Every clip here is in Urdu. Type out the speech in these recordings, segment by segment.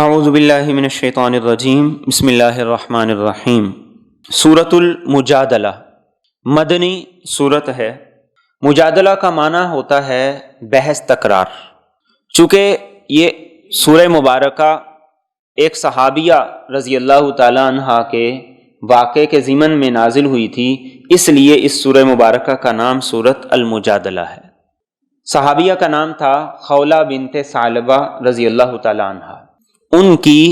اعوذ باللہ من الشیطان الرجیم بسم اللہ الرحمن الرحیم۔ سورۃ المجادلہ مدنی سورت ہے۔ مجادلہ کا معنی ہوتا ہے بحث تکرار۔ چونکہ یہ سورہ مبارکہ ایک صحابیہ رضی اللہ تعالی عنہ کے واقعے کے ضمن میں نازل ہوئی تھی، اس لیے اس سورہ مبارکہ کا نام سورۃ المجادلہ ہے۔ صحابیہ کا نام تھا خولہ بنت ثعلبہ رضی اللہ تعالی عنہ۔ ان کی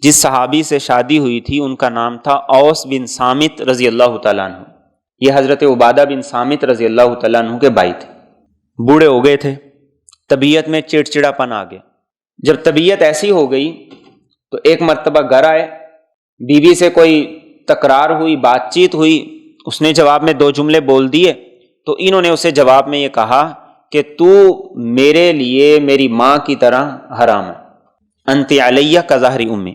جس صحابی سے شادی ہوئی تھی ان کا نام تھا اوس بن صامت رضی اللہ تعالیٰ عنہ۔ یہ حضرت عبادہ بن صامت رضی اللہ تعالیٰ عنہ کے بھائی تھے۔ بوڑھے ہو گئے تھے، طبیعت میں چڑچڑا پن آ گیا۔ جب طبیعت ایسی ہو گئی تو ایک مرتبہ گھر آئے، بیوی سے کوئی تکرار ہوئی، بات چیت ہوئی، اس نے جواب میں 2 جملے بول دیے تو انہوں نے اسے جواب میں یہ کہا کہ تو میرے لیے میری ماں کی طرح حرام ہے، انت علیہ کا ظہر امی۔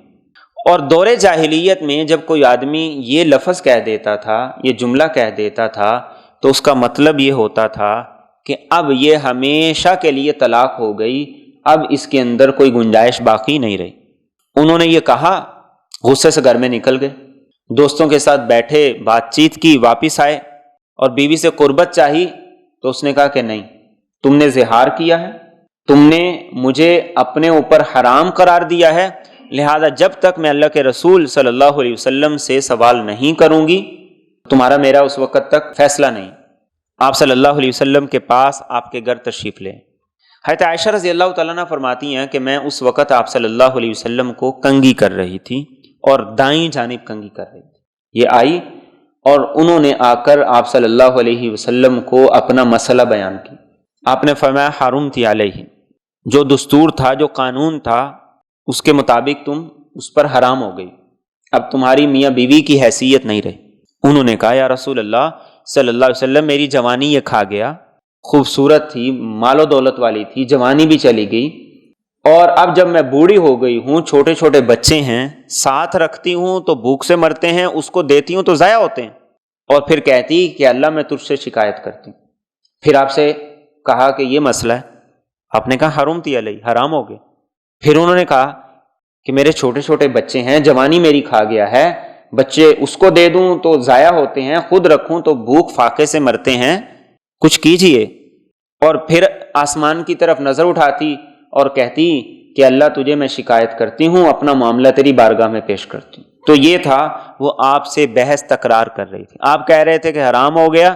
اور دور جاہلیت میں جب کوئی آدمی یہ لفظ کہہ دیتا تھا، یہ جملہ کہہ دیتا تھا، تو اس کا مطلب یہ ہوتا تھا کہ اب یہ ہمیشہ کے لیے طلاق ہو گئی، اب اس کے اندر کوئی گنجائش باقی نہیں رہی۔ انہوں نے یہ کہا، غصے سے گھر میں نکل گئے، دوستوں کے ساتھ بیٹھے، بات چیت کی، واپس آئے اور بیوی سے قربت چاہی تو اس نے کہا کہ نہیں، تم نے زہار کیا ہے، تم نے مجھے اپنے اوپر حرام قرار دیا ہے، لہذا جب تک میں اللہ کے رسول صلی اللہ علیہ وسلم سے سوال نہیں کروں گی تمہارا میرا اس وقت تک فیصلہ نہیں۔ آپ صلی اللہ علیہ وسلم کے پاس آپ کے گھر تشریف لیں۔ حضرت عائشہ رضی اللہ تعالیٰ عنہ فرماتی ہیں کہ میں اس وقت آپ صلی اللہ علیہ وسلم کو کنگھی کر رہی تھی اور دائیں جانب کنگھی کر رہی تھی۔ یہ آئی اور انہوں نے آ کر آپ صلی اللہ علیہ وسلم کو اپنا مسئلہ بیان کی۔ آپ نے فرمایا حرمت علیہ، جو دستور تھا، جو قانون تھا، اس کے مطابق تم اس پر حرام ہو گئی، اب تمہاری میاں بیوی کی حیثیت نہیں رہی۔ انہوں نے کہا یا رسول اللہ صلی اللہ علیہ وسلم، میری جوانی یہ کھا گیا، خوبصورت تھی، مال و دولت والی تھی، جوانی بھی چلی گئی، اور اب جب میں بوڑھی ہو گئی ہوں، چھوٹے چھوٹے بچے ہیں، ساتھ رکھتی ہوں تو بھوک سے مرتے ہیں، اس کو دیتی ہوں تو ضائع ہوتے ہیں، اور پھر کہتی کہ اللہ میں تجھ سے شکایت کرتی ہوں۔ پھر آپ سے کہا کہ یہ مسئلہ ہے، آپ نے کہا حرمت علیہ، حرام ہو گئے۔ پھر انہوں نے کہا کہ میرے چھوٹے چھوٹے بچے ہیں، جوانی میری کھا گیا ہے، بچے اس کو دے دوں تو ضائع ہوتے ہیں، خود رکھوں تو بھوک فاقے سے مرتے ہیں، کچھ کیجئے۔ اور پھر آسمان کی طرف نظر اٹھاتی اور کہتی کہ اللہ تجھے میں شکایت کرتی ہوں، اپنا معاملہ تیری بارگاہ میں پیش کرتی ہوں۔ تو یہ تھا، وہ آپ سے بحث تکرار کر رہی تھی، آپ کہہ رہے تھے کہ حرام ہو گیا،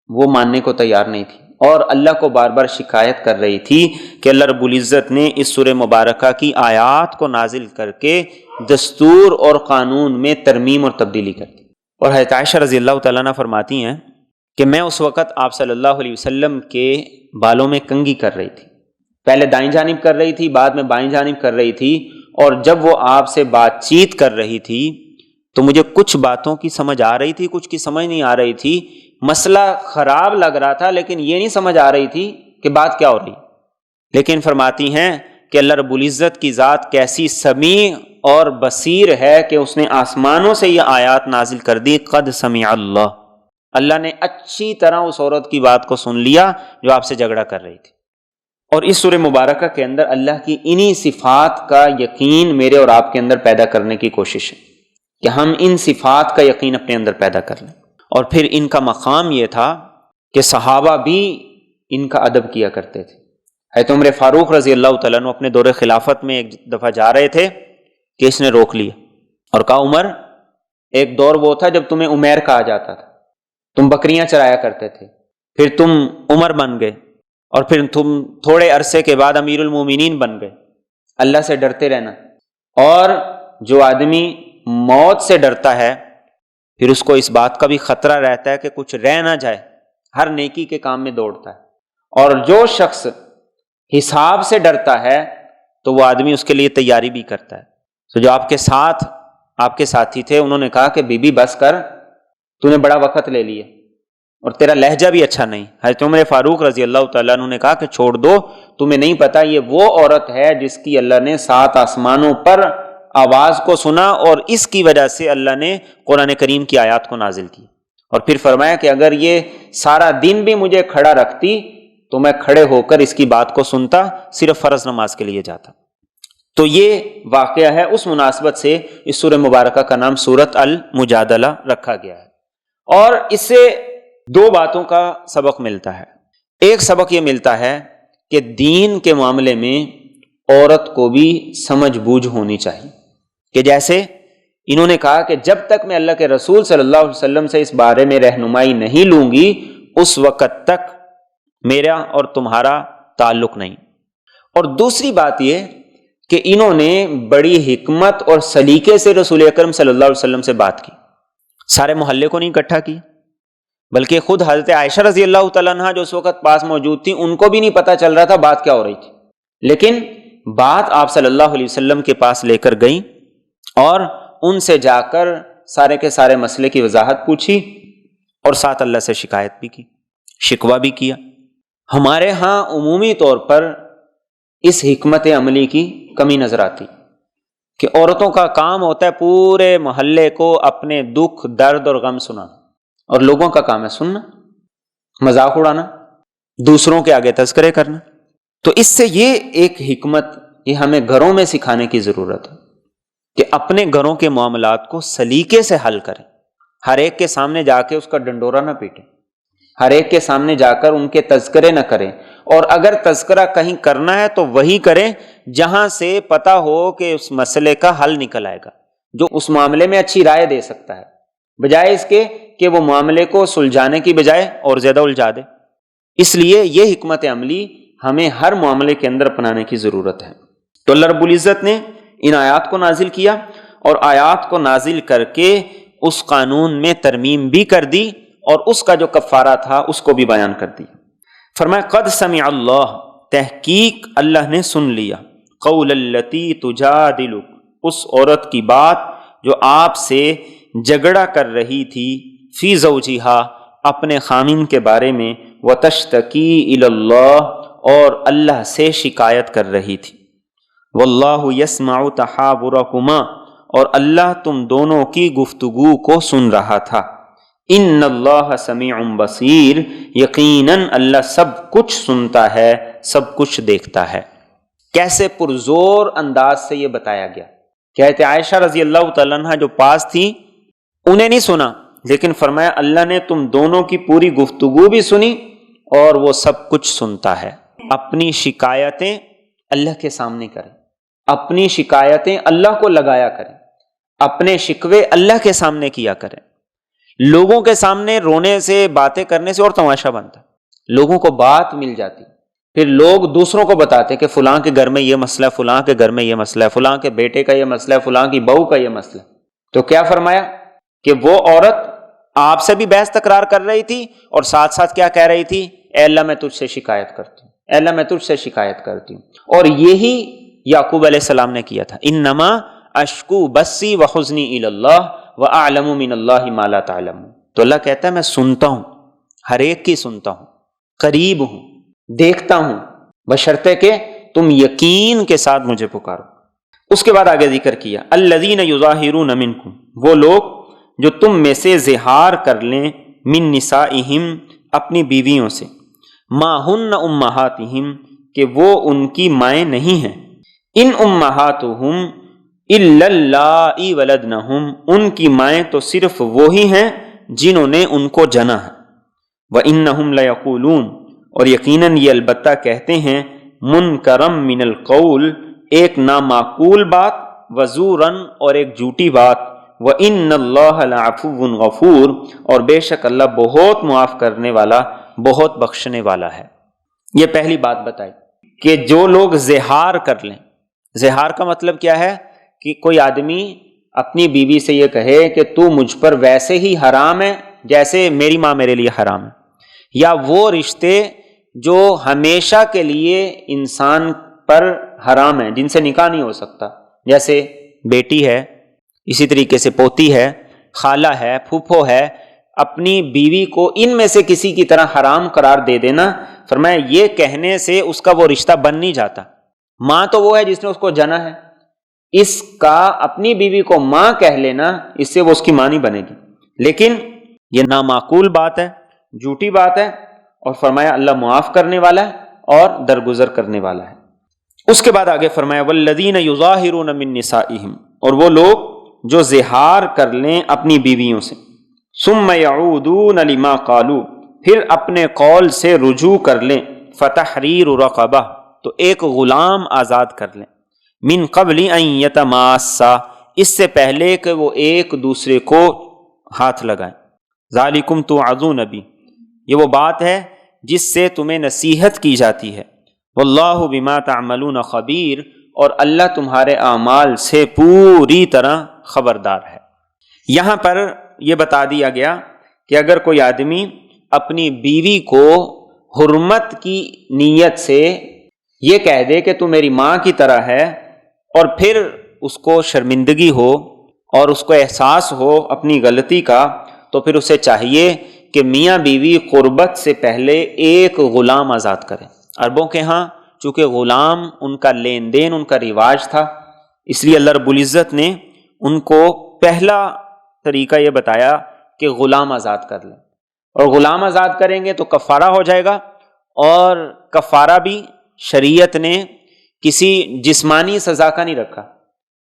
وہ ماننے کو تیار نہیں تھی، اور اللہ کو بار بار شکایت کر رہی تھی کہ اللہ رب العزت نے اس سورہ مبارکہ کی آیات کو نازل کر کے دستور اور قانون میں ترمیم اور تبدیلی کر دی۔ اور حضرت عائشہ رضی اللہ تعالیٰ عنہ فرماتی ہیں کہ میں اس وقت آپ صلی اللہ علیہ وسلم کے بالوں میں کنگھی کر رہی تھی، پہلے دائیں جانب کر رہی تھی، بعد میں بائیں جانب کر رہی تھی، اور جب وہ آپ سے بات چیت کر رہی تھی تو مجھے کچھ باتوں کی سمجھ آ رہی تھی، کچھ کی سمجھ نہیں آ رہی تھی، مسئلہ خراب لگ رہا تھا لیکن یہ نہیں سمجھ آ رہی تھی کہ بات کیا ہو رہی۔ لیکن فرماتی ہیں کہ اللہ رب العزت کی ذات کیسی سمیع اور بصیر ہے کہ اس نے آسمانوں سے یہ آیات نازل کر دی، قد سمع اللہ، اللہ نے اچھی طرح اس عورت کی بات کو سن لیا جو آپ سے جھگڑا کر رہی تھی۔ اور اس سورہ مبارکہ کے اندر اللہ کی انہی صفات کا یقین میرے اور آپ کے اندر پیدا کرنے کی کوشش ہے کہ ہم ان صفات کا یقین اپنے اندر پیدا کر لیں۔ اور پھر ان کا مقام یہ تھا کہ صحابہ بھی ان کا ادب کیا کرتے تھے۔ حضرت عمر فاروق رضی اللہ تعالیٰ عنہ اپنے دور خلافت میں ایک دفعہ جا رہے تھے کہ اس نے روک لیا اور کہا عمر، ایک دور وہ تھا جب تمہیں عمیر کہا جاتا تھا، تم بکریاں چرایا کرتے تھے، پھر تم عمر بن گئے، اور پھر تم تھوڑے عرصے کے بعد امیر المومنین بن گئے۔ اللہ سے ڈرتے رہنا، اور جو آدمی موت سے ڈرتا ہے پھر اس کو اس بات کا بھی خطرہ رہتا ہے کہ کچھ رہ نہ جائے، ہر نیکی کے کام میں دوڑتا ہے۔ اور جو شخص حساب سے ڈرتا ہے تو وہ آدمی اس کے لیے تیاری بھی کرتا ہے۔ تو جو آپ کے ساتھ آپ کے ساتھی تھے انہوں نے کہا کہ بی بی بس کر، تو نے بڑا وقت لے لیا اور تیرا لہجہ بھی اچھا نہیں۔ حضرت عمر فاروق رضی اللہ تعالیٰ عنہ نے کہا کہ چھوڑ دو، تمہیں نہیں پتا یہ وہ عورت ہے جس کی اللہ نے 7 آسمانوں پر آواز کو سنا، اور اس کی وجہ سے اللہ نے قرآن کریم کی آیات کو نازل کی۔ اور پھر فرمایا کہ اگر یہ سارا دن بھی مجھے کھڑا رکھتی تو میں کھڑے ہو کر اس کی بات کو سنتا، صرف فرض نماز کے لیے جاتا۔ تو یہ واقعہ ہے، اس مناسبت سے اس سورہ مبارکہ کا نام سورۃ المجادلہ رکھا گیا ہے۔ اور اس سے دو باتوں کا سبق ملتا ہے۔ ایک سبق یہ ملتا ہے کہ دین کے معاملے میں عورت کو بھی سمجھ بوجھ ہونی چاہیے، کہ جیسے انہوں نے کہا کہ جب تک میں اللہ کے رسول صلی اللہ علیہ وسلم سے اس بارے میں رہنمائی نہیں لوں گی اس وقت تک میرا اور تمہارا تعلق نہیں۔ اور دوسری بات یہ کہ انہوں نے بڑی حکمت اور سلیقے سے رسول اکرم صلی اللہ علیہ وسلم سے بات کی، سارے محلے کو نہیں اکٹھا کی، بلکہ خود حضرت عائشہ رضی اللہ تعالیٰ عنہ جو اس وقت پاس موجود تھی ان کو بھی نہیں پتا چل رہا تھا بات کیا ہو رہی تھی، لیکن بات آپ صلی اللہ علیہ وسلم کے پاس لے کر گئیں اور ان سے جا کر سارے کے سارے مسئلے کی وضاحت پوچھی اور ساتھ اللہ سے شکایت بھی کی، شکوہ بھی کیا۔ ہمارے ہاں عمومی طور پر اس حکمت عملی کی کمی نظر آتی کہ عورتوں کا کام ہوتا ہے پورے محلے کو اپنے دکھ درد اور غم سنانا، اور لوگوں کا کام ہے سننا، مذاق اڑانا، دوسروں کے آگے تذکرے کرنا۔ تو اس سے یہ ایک حکمت یہ ہمیں گھروں میں سکھانے کی ضرورت ہے کہ اپنے گھروں کے معاملات کو سلیقے سے حل کریں، ہر ایک کے سامنے جا کے اس کا ڈنڈورا نہ پیٹیں، ہر ایک کے سامنے جا کر ان کے تذکرے نہ کریں، اور اگر تذکرہ کہیں کرنا ہے تو وہی کریں جہاں سے پتا ہو کہ اس مسئلے کا حل نکل آئے گا، جو اس معاملے میں اچھی رائے دے سکتا ہے، بجائے اس کے کہ وہ معاملے کو سلجھانے کی بجائے اور زیادہ الجھا دے۔ اس لیے یہ حکمت عملی ہمیں ہر معاملے کے اندر اپنانے کی ضرورت ہے۔ تو اللہ رب العزت نے ان آیات کو نازل کیا، اور آیات کو نازل کر کے اس قانون میں ترمیم بھی کر دی، اور اس کا جو کفارہ تھا اس کو بھی بیان کر دی۔ فرمایا قد سمع اللہ، تحقیق اللہ نے سن لیا، قول التی تجادلک، اس عورت کی بات جو آپ سے جھگڑا کر رہی تھی، فی زوجہا، اپنے خامن کے بارے میں، وتشتکی الی اللہ، اور اللہ سے شکایت کر رہی تھی، واللہ یسمع تحاورکما، اور اللہ تم دونوں کی گفتگو کو سن رہا تھا، ان اللہ سمیع بصیر، یقیناً اللہ سب کچھ سنتا ہے، سب کچھ دیکھتا ہے۔ کیسے پرزور انداز سے یہ بتایا گیا۔ کہتے عائشہ رضی اللہ تعالیٰ عنہ جو پاس تھی انہیں نہیں سنا، لیکن فرمایا اللہ نے تم دونوں کی پوری گفتگو بھی سنی اور وہ سب کچھ سنتا ہے۔ اپنی شکایتیں اللہ کے سامنے کریں، اپنی شکایتیں اللہ کو لگایا کریں، اپنے شکوے اللہ کے سامنے کیا کریں۔ لوگوں کے سامنے رونے سے، باتیں کرنے سے اور تماشا بنتا ہے، لوگوں کو بات مل جاتی، پھر لوگ دوسروں کو بتاتے کہ فلاں کے گھر میں یہ مسئلہ ہے، فلاں کے گھر میں یہ مسئلہ ہے، فلاں کے بیٹے کا یہ مسئلہ ہے، فلاں کی بہو کا یہ مسئلہ ہے۔ تو کیا فرمایا کہ وہ عورت آپ سے بھی بحث تکرار کر رہی تھی اور ساتھ ساتھ کیا کہہ رہی تھی، اے اللہ میں تجھ سے شکایت کرتی ہوں، اے اللہ میں تجھ سے شکایت کرتی ہوں۔ اور یہی یعقوب علیہ السلام نے کیا تھا، انما اشکو بسی وحزنی الی اللہ واعلم من اللہ ما لا تعلمون۔ تو اللہ کہتا ہے میں سنتا ہوں، ہر ایک کی سنتا ہوں، قریب ہوں، دیکھتا ہوں، بشرطے کہ تم یقین کے ساتھ مجھے پکارو۔ اس کے بعد آگے ذکر کیا الذین یظاہرون منکم، وہ لوگ جو تم میں سے زہار کر لیں، من نسائہم، اپنی بیویوں سے، ما ہن امہاتہم، کہ وہ ان کی مائیں نہیں ہیں، ان امہاتہم الا اللائی ولدنہم، ان کی مائیں تو صرف وہی ہیں جنہوں نے ان کو جنا ہے، وانہم لیقولون، اور یقیناً یہ البتہ کہتے ہیں، منکرم من القول، ایک نامعقول بات، وزوراً، اور ایک جھوٹی بات، وَإِنَّ اللَّهَ لَعَفُوٌّ غَفُورٌ، اور بے شک اللہ بہت معاف کرنے والا، بہت بخشنے والا ہے۔ یہ پہلی بات بتائی کہ جو لوگ زہار کر لیں، زہار کا مطلب کیا ہے کہ کوئی آدمی اپنی بیوی سے یہ کہے کہ تو مجھ پر ویسے ہی حرام ہے جیسے میری ماں میرے لیے حرام ہے، یا وہ رشتے جو ہمیشہ کے لیے انسان پر حرام ہیں، جن سے نکاح نہیں ہو سکتا، جیسے بیٹی ہے، اسی طریقے سے پوتی ہے، خالہ ہے، پھوپھو ہے، اپنی بیوی کو ان میں سے کسی کی طرح حرام قرار دے دینا، فرمایا یہ کہنے سے اس کا وہ رشتہ بن نہیں جاتا۔ ماں تو وہ ہے جس نے اس کو جنا ہے، اس کا اپنی بیوی کو ماں کہہ لینا، اس سے وہ اس کی ماں نہیں بنے گی، لیکن یہ نامعقول بات ہے، جھوٹی بات ہے، اور فرمایا اللہ معاف کرنے والا ہے اور درگزر کرنے والا ہے۔ اس کے بعد آگے فرمایا والذین یظاہرون من نسائہم، اور وہ لوگ جو زہار کر لیں اپنی بیویوں سے، ثم یعودون لما قالوا، پھر اپنے قول سے رجوع کر لیں، فتحریر رقبہ، تو ایک غلام آزاد کر لیں، من قبل ان یتماسا، اس سے پہلے کہ وہ ایک دوسرے کو ہاتھ لگائیں، ذالکم توعظون بہ، یہ وہ بات ہے جس سے تمہیں نصیحت کی جاتی ہے، واللہ بما تعملون خبیر، اور اللہ تمہارے اعمال سے پوری طرح خبردار ہے۔ یہاں پر یہ بتا دیا گیا کہ اگر کوئی آدمی اپنی بیوی کو حرمت کی نیت سے یہ کہہ دے کہ تو میری ماں کی طرح ہے، اور پھر اس کو شرمندگی ہو اور اس کو احساس ہو اپنی غلطی کا، تو پھر اسے چاہیے کہ میاں بیوی قربت سے پہلے ایک غلام آزاد کریں۔ عربوں کے ہاں چونکہ غلام ان کا لین دین، ان کا رواج تھا، اس لیے اللہ رب العزت نے ان کو پہلا طریقہ یہ بتایا کہ غلام آزاد کر لیں، اور غلام آزاد کریں گے تو کفارہ ہو جائے گا، اور کفارہ بھی شریعت نے کسی جسمانی سزا کا نہیں رکھا،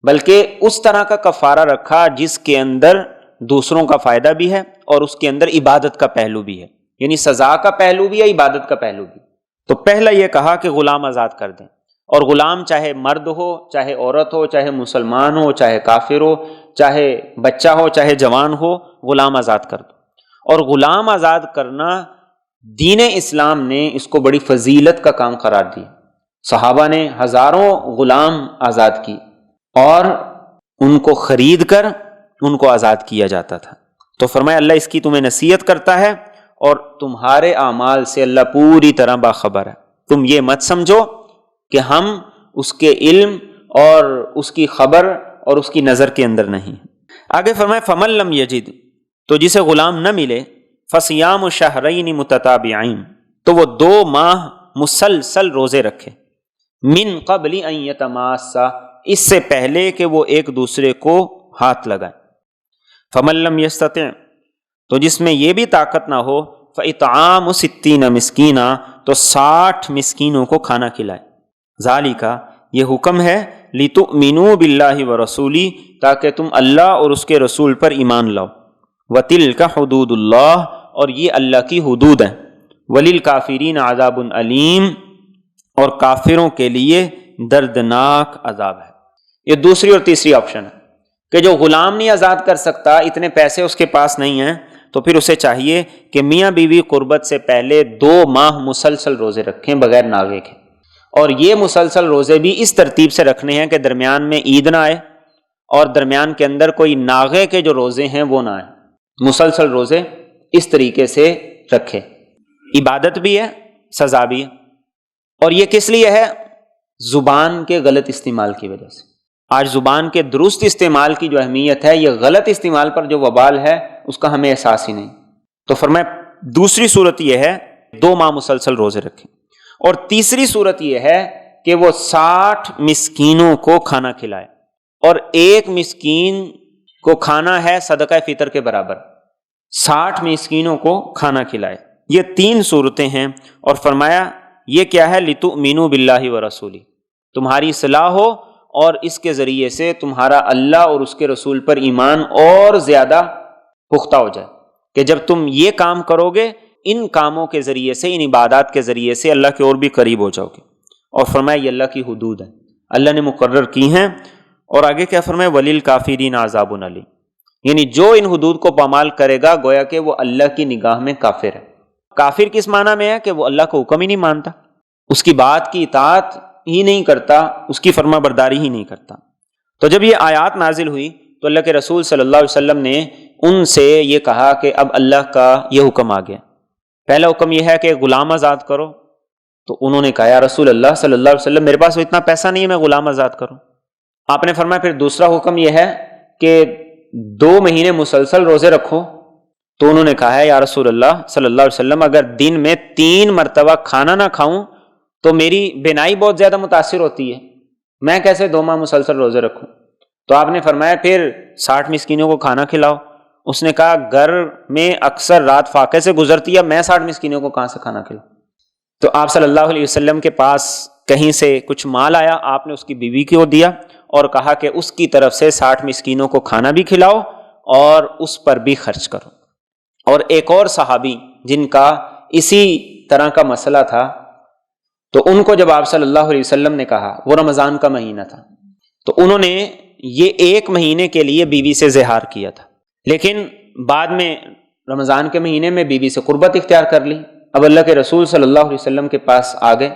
بلکہ اس طرح کا کفارہ رکھا جس کے اندر دوسروں کا فائدہ بھی ہے اور اس کے اندر عبادت کا پہلو بھی ہے، یعنی سزا کا پہلو بھی ہے، عبادت کا پہلو بھی۔ تو پہلا یہ کہا کہ غلام آزاد کر دیں، اور غلام چاہے مرد ہو، چاہے عورت ہو، چاہے مسلمان ہو، چاہے کافر ہو، چاہے بچہ ہو، چاہے جوان ہو، غلام آزاد کر دو۔ اور غلام آزاد کرنا دین اسلام نے اس کو بڑی فضیلت کا کام قرار دیا، صحابہ نے ہزاروں غلام آزاد کی اور ان کو خرید کر ان کو آزاد کیا جاتا تھا۔ تو فرمایا اللہ اس کی تمہیں نصیحت کرتا ہے اور تمہارے اعمال سے اللہ پوری طرح باخبر ہے، تم یہ مت سمجھو کہ ہم اس کے علم اور اس کی خبر اور اس کی نظر کے اندر نہیں۔ آگے فرمایا فمن لم یجد، تو جسے غلام نہ ملے، فصیام شہرین متتابعین، تو وہ 2 ماہ مسلسل روزے رکھے، من قبل ان یتماسا، اس سے پہلے کہ وہ ایک دوسرے کو ہاتھ لگائیں۔ فمن لم یستطع، تو جس میں یہ بھی طاقت نہ ہو، فاطعام 60 مسکینا، تو 60 مسکینوں کو کھانا کھلائے۔ ذالک، یہ حکم ہے، لتؤمنوا باللہ ورسولہ، تاکہ تم اللہ اور اس کے رسول پر ایمان لاؤ، وتلک حدود اللہ، اور یہ اللہ کی حدود ہیں، وللکافرین عذاب علیم، اور کافروں کے لیے دردناک عذاب ہے۔ یہ دوسری اور تیسری آپشن ہے کہ جو غلام نہیں آزاد کر سکتا، اتنے پیسے اس کے پاس نہیں ہیں، تو پھر اسے چاہیے کہ میاں بیوی قربت سے پہلے 2 ماہ مسلسل روزے رکھیں بغیر ناغے کے، اور یہ مسلسل روزے بھی اس ترتیب سے رکھنے ہیں کہ درمیان میں عید نہ آئے اور درمیان کے اندر کوئی ناغے کے جو روزے ہیں وہ نہ آئے، مسلسل روزے اس طریقے سے رکھے۔ عبادت بھی ہے، سزا بھی ہے، اور یہ کس لیے ہے؟ زبان کے غلط استعمال کی وجہ سے۔ آج زبان کے درست استعمال کی جو اہمیت ہے، یہ غلط استعمال پر جو وبال ہے اس کا ہمیں احساس ہی نہیں۔ تو فرمایا دوسری صورت یہ ہے 2 ماہ مسلسل روزے رکھیں، اور تیسری صورت یہ ہے کہ وہ 60 مسکینوں کو کھانا کھلائے، اور ایک مسکین کو کھانا ہے صدقہ فطر کے برابر، 60 مسکینوں کو کھانا کھلائے۔ یہ 3 صورتیں ہیں، اور فرمایا یہ کیا ہے؟ لتؤمنوا باللہ ورسولہ، تمہاری اصلاح ہو اور اس کے ذریعے سے تمہارا اللہ اور اس کے رسول پر ایمان اور زیادہ پختہ ہو جائے، کہ جب تم یہ کام کرو گے، ان کاموں کے ذریعے سے، ان عبادات کے ذریعے سے اللہ کے اور بھی قریب ہو جاؤ گے۔ اور فرمایا یہ اللہ کی حدود ہیں، اللہ نے مقرر کی ہیں۔ اور آگے کیا فرمایا؟ وللکافرین عذاب علیم، یعنی جو ان حدود کو پامال کرے گا گویا کہ وہ اللہ کی نگاہ میں کافر ہے۔ کافر کس معنی میں ہے؟ کہ وہ اللہ کا حکم ہی نہیں مانتا، اس کی بات کی اطاعت ہی نہیں کرتا، اس کی فرما برداری ہی نہیں کرتا۔ تو جب یہ آیات نازل ہوئی تو اللہ کے رسول صلی اللہ علیہ وسلم نے ان سے یہ کہا کہ اب اللہ کا یہ حکم آ گیا، پہلا حکم یہ ہے کہ غلام آزاد کرو۔ تو انہوں نے کہا یا رسول اللہ صلی اللہ علیہ وسلم، میرے پاس اتنا پیسہ نہیں ہے میں غلام آزاد کروں۔ آپ نے فرمایا پھر دوسرا حکم یہ ہے کہ 2 مہینے مسلسل روزے رکھو۔ تو انہوں نے کہا ہے یا رسول اللہ صلی اللہ علیہ وسلم، اگر دن میں 3 مرتبہ کھانا نہ کھاؤں تو میری بینائی بہت زیادہ متاثر ہوتی ہے، میں کیسے 2 ماہ مسلسل روزے رکھوں؟ تو آپ نے فرمایا پھر 60 مسکینوں کو کھانا کھلاؤ۔ اس نے کہا گھر میں اکثر رات فاقے سے گزرتی ہے، میں 60 مسکینوں کو کہاں سے کھانا کھلاؤں؟ تو آپ صلی اللہ علیہ وسلم کے پاس کہیں سے کچھ مال آیا، آپ نے اس کی بیوی کو دیا اور کہا کہ اس کی طرف سے 60 مسکینوں کو کھانا بھی کھلاؤ اور اس پر بھی خرچ کرو۔ اور ایک اور صحابی جن کا اسی طرح کا مسئلہ تھا، تو ان کو جب آپ صلی اللہ علیہ وسلم نے کہا، وہ رمضان کا مہینہ تھا، تو انہوں نے یہ 1 مہینے کے لیے بیوی سے زہار کیا تھا، لیکن بعد میں رمضان کے مہینے میں بیوی سے قربت اختیار کر لی۔ اب اللہ کے رسول صلی اللہ علیہ وسلم کے پاس آ گئے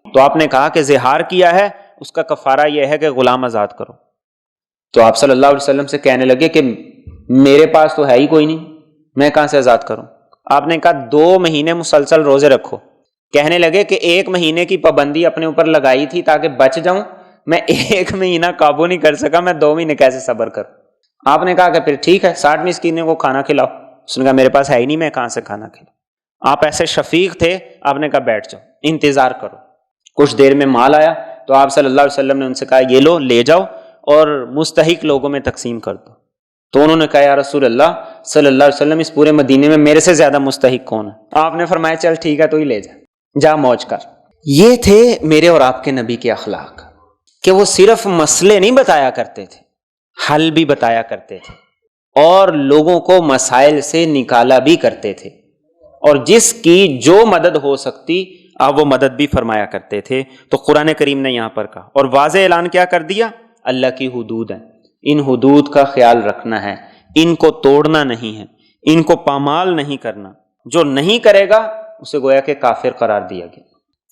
تو آپ نے کہا کہ زہار کیا ہے، اس کا کفارہ یہ ہے کہ غلام آزاد کرو۔ تو آپ صلی اللہ علیہ وسلم سے کہنے لگے کہ میرے پاس تو ہے ہی کوئی نہیں، میں کہاں سے آزاد کروں؟ آپ نے کہا 2 مہینے مسلسل روزے رکھو۔ کہنے لگے کہ 1 مہینے کی پابندی اپنے اوپر لگائی تھی تاکہ بچ جاؤں، میں 1 مہینہ قابو نہیں کر سکا، میں 2 مہینے کیسے صبر کروں؟ آپ نے کہا کہ پھر ٹھیک ہے 60 مسکینوں کو کھانا کھلاؤ۔ اس نے کہا میرے پاس ہے ہی نہیں، میں کہاں سے کھانا کھلاؤں؟ آپ ایسے شفیق تھے، آپ نے کہا بیٹھ جاؤ، انتظار کرو۔ کچھ دیر میں مال آیا تو آپ صلی اللہ علیہ وسلم نے ان سے کہا یہ لو، لے جاؤ اور مستحق لوگوں میں تقسیم کر دو۔ تو انہوں نے کہا یا رسول اللہ صلی اللہ علیہ وسلم، اس پورے مدینے میں میرے سے زیادہ مستحق کون ہے؟ آپ نے فرمایا چل ٹھیک ہے تو ہی لے جا موج کر۔ یہ تھے میرے اور آپ کے نبی کے اخلاق کہ وہ صرف مسئلے نہیں بتایا کرتے تھے، حل بھی بتایا کرتے تھے اور لوگوں کو مسائل سے نکالا بھی کرتے تھے، اور جس کی جو مدد ہو سکتی آپ وہ مدد بھی فرمایا کرتے تھے۔ تو قرآن کریم نے یہاں پر کہا اور واضح اعلان کیا کر دیا، اللہ کی حدود ہیں، ان حدود کا خیال رکھنا ہے، ان کو توڑنا نہیں ہے، ان کو پامال نہیں کرنا، جو نہیں کرے گا اسے گویا کہ کافر قرار دیا گیا۔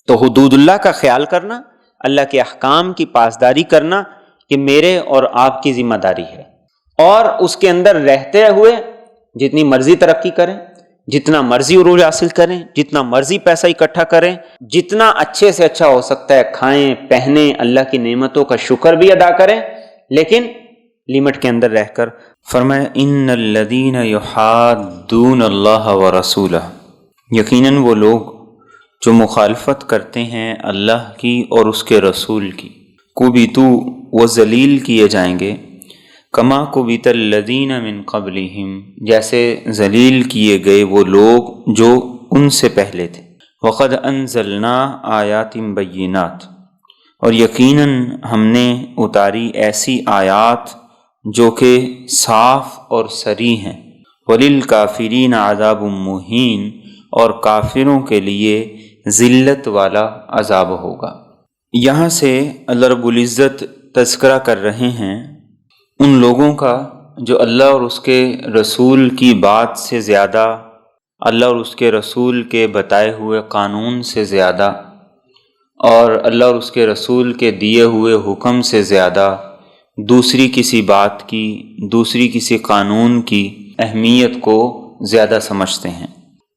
تو حدود اللہ کا خیال کرنا، اللہ کے احکام کی پاسداری کرنا، یہ میرے اور آپ کی ذمہ داری ہے، اور اس کے اندر رہتے ہوئے جتنی مرضی ترقی کریں، جتنا مرضی عروج حاصل کریں، جتنا مرضی پیسہ اکٹھا کریں، جتنا اچھے سے اچھا ہو سکتا ہے کھائیں پہنیں، اللہ کی نعمتوں کا شکر بھی ادا کریں، لیکن لمٹ کے اندر رہ کر۔ فرمایا ان الذین یحادون اللہ ورسولہ، یقیناً وہ لوگ جو مخالفت کرتے ہیں اللہ کی اور اس کے رسول کی، کبتو وہ ذلیل کیے جائیں گے، کما کبت الذین من قبلہم جیسے ذلیل کیے گئے وہ لوگ جو ان سے پہلے تھے، وقد انزلنا آیات بینات، اور یقیناً ہم نے اتاری ایسی آیات جو کہ صاف اور صریح ہیں، وللکافرین عذاب مہین، اور کافروں کے لیے ذلت والا عذاب ہوگا۔ یہاں سے اللہ رب العزت تذکرہ کر رہے ہیں ان لوگوں کا جو اللہ اور اس کے رسول کی بات سے زیادہ، اللہ اور اس کے رسول کے بتائے ہوئے قانون سے زیادہ، اور اللہ اور اس کے رسول کے دیے ہوئے حکم سے زیادہ دوسری کسی بات کی، دوسری کسی قانون کی اہمیت کو زیادہ سمجھتے ہیں۔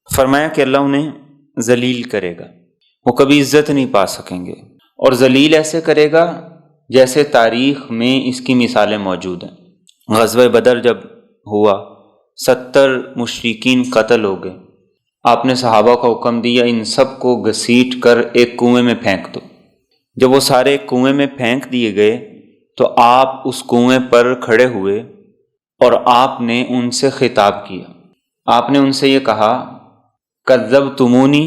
فرمایا کہ اللہ انہیں ذلیل کرے گا، وہ کبھی عزت نہیں پا سکیں گے، اور ذلیل ایسے کرے گا جیسے تاریخ میں اس کی مثالیں موجود ہیں۔ غزوہ بدر جب ہوا 70 مشرکین قتل ہو گئے، آپ نے صحابہ کو حکم دیا ان سب کو گھسیٹ کر ایک کنویں میں پھینک دو۔ جب وہ سارے کنویں میں پھینک دیے گئے تو آپ اس کنویں پر کھڑے ہوئے اور آپ نے ان سے خطاب کیا۔ آپ نے ان سے یہ کہا کذبتمونی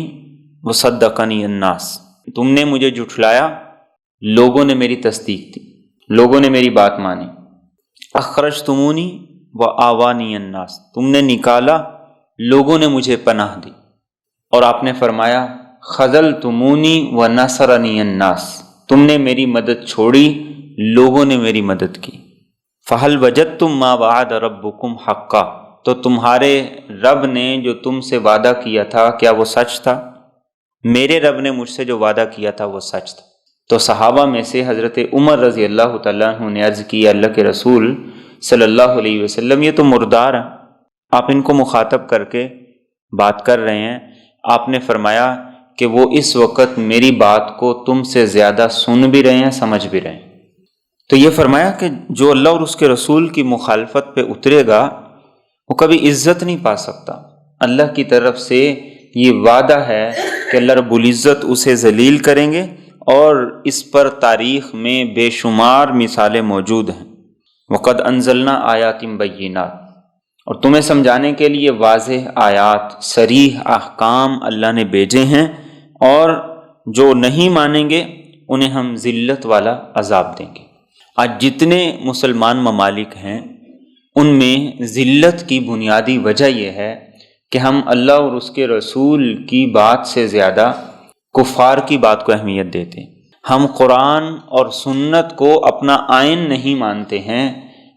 وصدقنی الناس، تم نے مجھے جھٹلایا، لوگوں نے میری تصدیق دی، لوگوں نے میری بات مانی۔ اخرجتمونی وآوانی الناس، تم نے نکالا، لوگوں نے مجھے پناہ دی۔ اور آپ نے فرمایا خذلتمونی ونصرنی الناس، تم نے میری مدد چھوڑی، لوگوں نے میری مدد کی۔ فہل وجدتم ما وعد ربکم حقا، تو تمہارے رب نے جو تم سے وعدہ کیا تھا کیا وہ سچ تھا؟ میرے رب نے مجھ سے جو وعدہ کیا تھا وہ سچ تھا۔ تو صحابہ میں سے حضرت عمر رضی اللہ تعالیٰ عنہ نے عرض کی اللہ کے رسول صلی اللہ علیہ وسلم یہ تو مردار ہیں، آپ ان کو مخاطب کر کے بات کر رہے ہیں۔ آپ نے فرمایا کہ وہ اس وقت میری بات کو تم سے زیادہ سن بھی رہے ہیں، سمجھ بھی رہے ہیں۔ تو یہ فرمایا کہ جو اللہ اور اس کے رسول کی مخالفت پہ اترے گا وہ کبھی عزت نہیں پا سکتا۔ اللہ کی طرف سے یہ وعدہ ہے کہ اللہ رب العزت اسے ذلیل کریں گے، اور اس پر تاریخ میں بے شمار مثالیں موجود ہیں۔ وقد انزلنا آیات بینات، اور تمہیں سمجھانے کے لیے واضح آیات، صریح احکام اللہ نے بھیجے ہیں، اور جو نہیں مانیں گے انہیں ہم ذلت والا عذاب دیں گے۔ آج جتنے مسلمان ممالک ہیں ان میں ذلت کی بنیادی وجہ یہ ہے کہ ہم اللہ اور اس کے رسول کی بات سے زیادہ کفار کی بات کو اہمیت دیتے ہیں۔ ہم قرآن اور سنت کو اپنا آئین نہیں مانتے ہیں،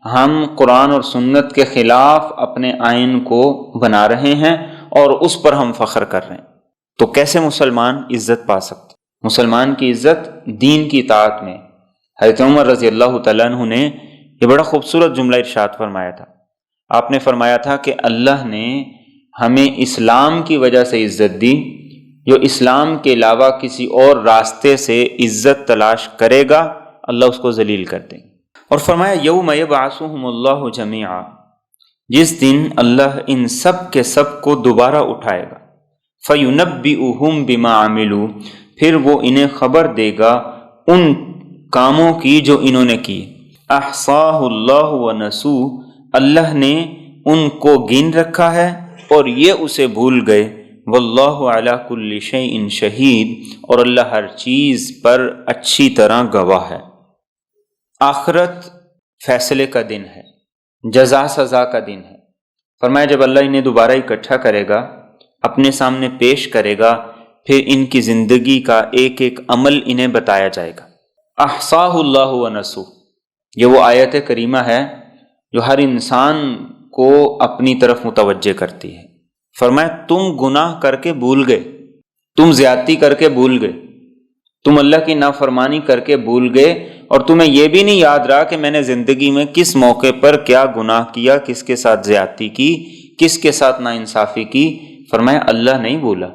ہم قرآن اور سنت کے خلاف اپنے آئین کو بنا رہے ہیں اور اس پر ہم فخر کر رہے ہیں۔ تو کیسے مسلمان عزت پا سکتے؟ مسلمان کی عزت دین کی اطاعت میں۔ حضرت عمر رضی اللہ تعالیٰ عنہ نے یہ بڑا خوبصورت جملہ ارشاد فرمایا تھا۔ آپ نے فرمایا تھا کہ اللہ نے ہمیں اسلام کی وجہ سے عزت دی، جو اسلام کے علاوہ کسی اور راستے سے عزت تلاش کرے گا اللہ اس کو ذلیل کر دیں گے۔ اور فرمایا یوم یبعثہم اللہ جمیعا، جس دن اللہ ان سب کے سب کو دوبارہ اٹھائے گا، فینبئہم بما عملوا، پھر وہ انہیں خبر دے گا ان کاموں کی جو انہوں نے کی۔ احصاہ اللہ ونسوہ، اللہ نے ان کو گن رکھا ہے اور یہ اسے بھول گئے۔ واللہ علی کل شیء شہید، اور اللہ ہر چیز پر اچھی طرح گواہ ہے۔ آخرت فیصلے کا دن ہے، جزا سزا کا دن ہے۔ فرمایا جب اللہ انہیں دوبارہ اکٹھا کرے گا، اپنے سامنے پیش کرے گا، پھر ان کی زندگی کا ایک ایک عمل انہیں بتایا جائے گا۔ احصاہ اللہ ونسوہ، یہ وہ آیت کریمہ ہے جو ہر انسان کو اپنی طرف متوجہ کرتی ہے۔ فرمایا تم گناہ کر کے بھول گئے، تم زیادتی کر کے بھول گئے، تم اللہ کی نافرمانی کر کے بھول گئے، اور تمہیں یہ بھی نہیں یاد رہا کہ میں نے زندگی میں کس موقع پر کیا گناہ کیا، کس کے ساتھ زیادتی کی، کس کے ساتھ ناانصافی کی۔ فرمایا اللہ نہیں بھولا،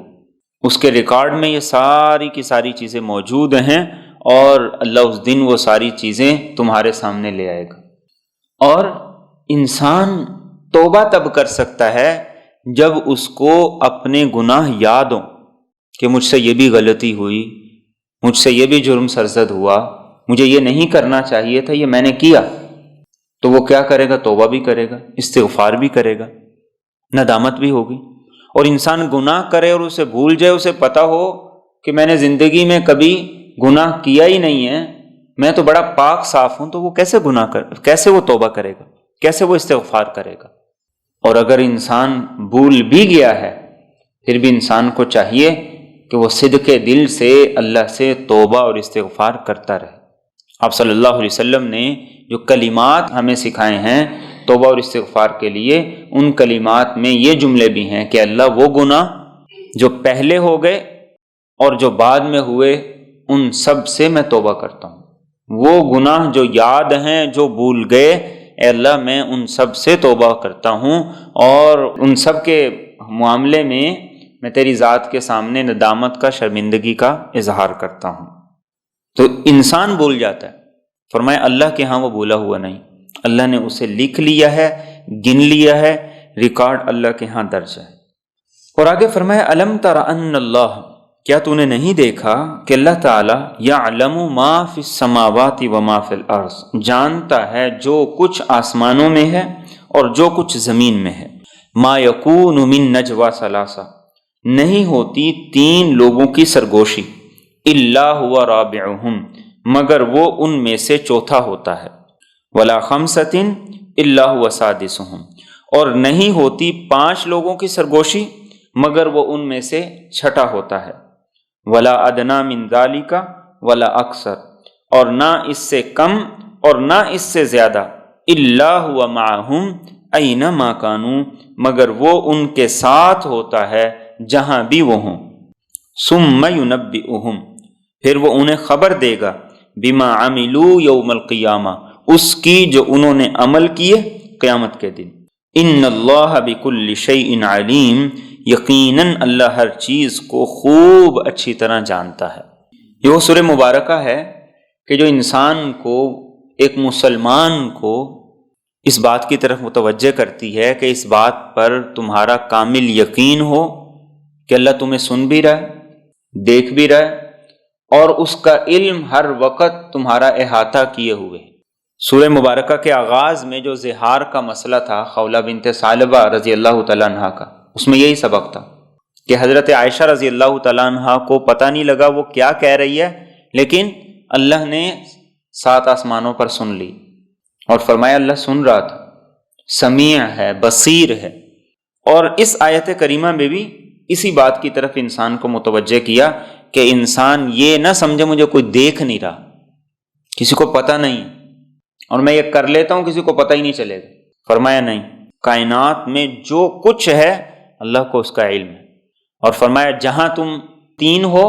اس کے ریکارڈ میں یہ ساری کی ساری چیزیں موجود ہیں، اور اللہ اس دن وہ ساری چیزیں تمہارے سامنے لے آئے گا۔ اور انسان توبہ تب کر سکتا ہے جب اس کو اپنے گناہ یاد ہوں کہ مجھ سے یہ بھی غلطی ہوئی، مجھ سے یہ بھی جرم سرزد ہوا، مجھے یہ نہیں کرنا چاہیے تھا، یہ میں نے کیا۔ تو وہ کیا کرے گا؟ توبہ بھی کرے گا، استغفار بھی کرے گا، ندامت بھی ہوگی۔ اور انسان گناہ کرے اور اسے بھول جائے، اسے پتہ ہو کہ میں نے زندگی میں کبھی گناہ کیا ہی نہیں ہے، میں تو بڑا پاک صاف ہوں، تو وہ کیسے وہ توبہ کرے گا، کیسے وہ استغفار کرے گا؟ اور اگر انسان بھول بھی گیا ہے، پھر بھی انسان کو چاہیے کہ وہ صدق دل سے اللہ سے توبہ اور استغفار کرتا رہے۔ آپ صلی اللہ علیہ وسلم نے جو کلمات ہمیں سکھائے ہیں توبہ اور استغفار کے لیے، ان کلمات میں یہ جملے بھی ہیں کہ اللہ وہ گناہ جو پہلے ہو گئے اور جو بعد میں ہوئے ان سب سے میں توبہ کرتا ہوں، وہ گناہ جو یاد ہیں جو بھول گئے، اے اللہ میں ان سب سے توبہ کرتا ہوں، اور ان سب کے معاملے میں تیری ذات کے سامنے ندامت کا، شرمندگی کا اظہار کرتا ہوں۔ تو انسان بھول جاتا ہے، فرمایا اللہ کے ہاں وہ بھولا ہوا نہیں، اللہ نے اسے لکھ لیا ہے، گن لیا ہے، ریکارڈ اللہ کے ہاں درج ہے۔ اور آگے فرمایا الم تر ان اللہ، کیا تو نے نہیں دیکھا کہ اللہ تعالی یعلم ما فی السماوات و ما فی الارض، جانتا ہے جو کچھ آسمانوں میں ہے اور جو کچھ زمین میں ہے۔ ما یکون من نجوا ثلاثہ، نہیں ہوتی تین لوگوں کی سرگوشی، الا هو رابعہم، مگر وہ ان میں سے چوتھا ہوتا ہے، ولا خمسۃ الا هو سادسہم، اور نہیں ہوتی 5 لوگوں کی سرگوشی مگر وہ ان میں سے چھٹا ہوتا ہے، ولا ادنا من ذالک ولا اکثر، اور نہ اس سے کم اور نہ اس سے زیادہ، الا هو معہم اینما کانوا، مگر وہ ان کے ساتھ ہوتا ہے جہاں بھی وہ ہوں، ثم ینبئہم، پھر وہ انہیں خبر دے گا، بما عملوا یوم القیامہ، اس کی جو انہوں نے عمل کیے قیامت کے دن۔ ان اللہ بکل شیء علیم، یقیناً اللہ ہر چیز کو خوب اچھی طرح جانتا ہے۔ یہ وہ سورہ مبارکہ ہے کہ جو انسان کو، ایک مسلمان کو اس بات کی طرف متوجہ کرتی ہے کہ اس بات پر تمہارا کامل یقین ہو کہ اللہ تمہیں سن بھی رہا ہے، دیکھ بھی رہا ہے، اور اس کا علم ہر وقت تمہارا احاطہ کیے ہوئے۔ سورہ مبارکہ کے آغاز میں جو زہار کا مسئلہ تھا خولہ بنت ثعلبہ رضی اللہ تعالیٰ عنہ کا، اس میں یہی سبق تھا کہ حضرت عائشہ رضی اللہ تعالیٰ عنہ کو پتہ نہیں لگا وہ کیا کہہ رہی ہے، لیکن اللہ نے 7 آسمانوں پر سن لی، اور فرمایا اللہ سن رہا تھا، سمیع ہے، بصیر ہے۔ اور اس آیت کریمہ میں بھی اسی بات کی طرف انسان کو متوجہ کیا کہ انسان یہ نہ سمجھے مجھے کوئی دیکھ نہیں رہا، کسی کو پتہ نہیں، اور میں یہ کر لیتا ہوں کسی کو پتہ ہی نہیں چلے گا۔ فرمایا نہیں، کائنات میں جو کچھ ہے اللہ کو اس کا علم ہے، اور فرمایا جہاں تم 3 ہو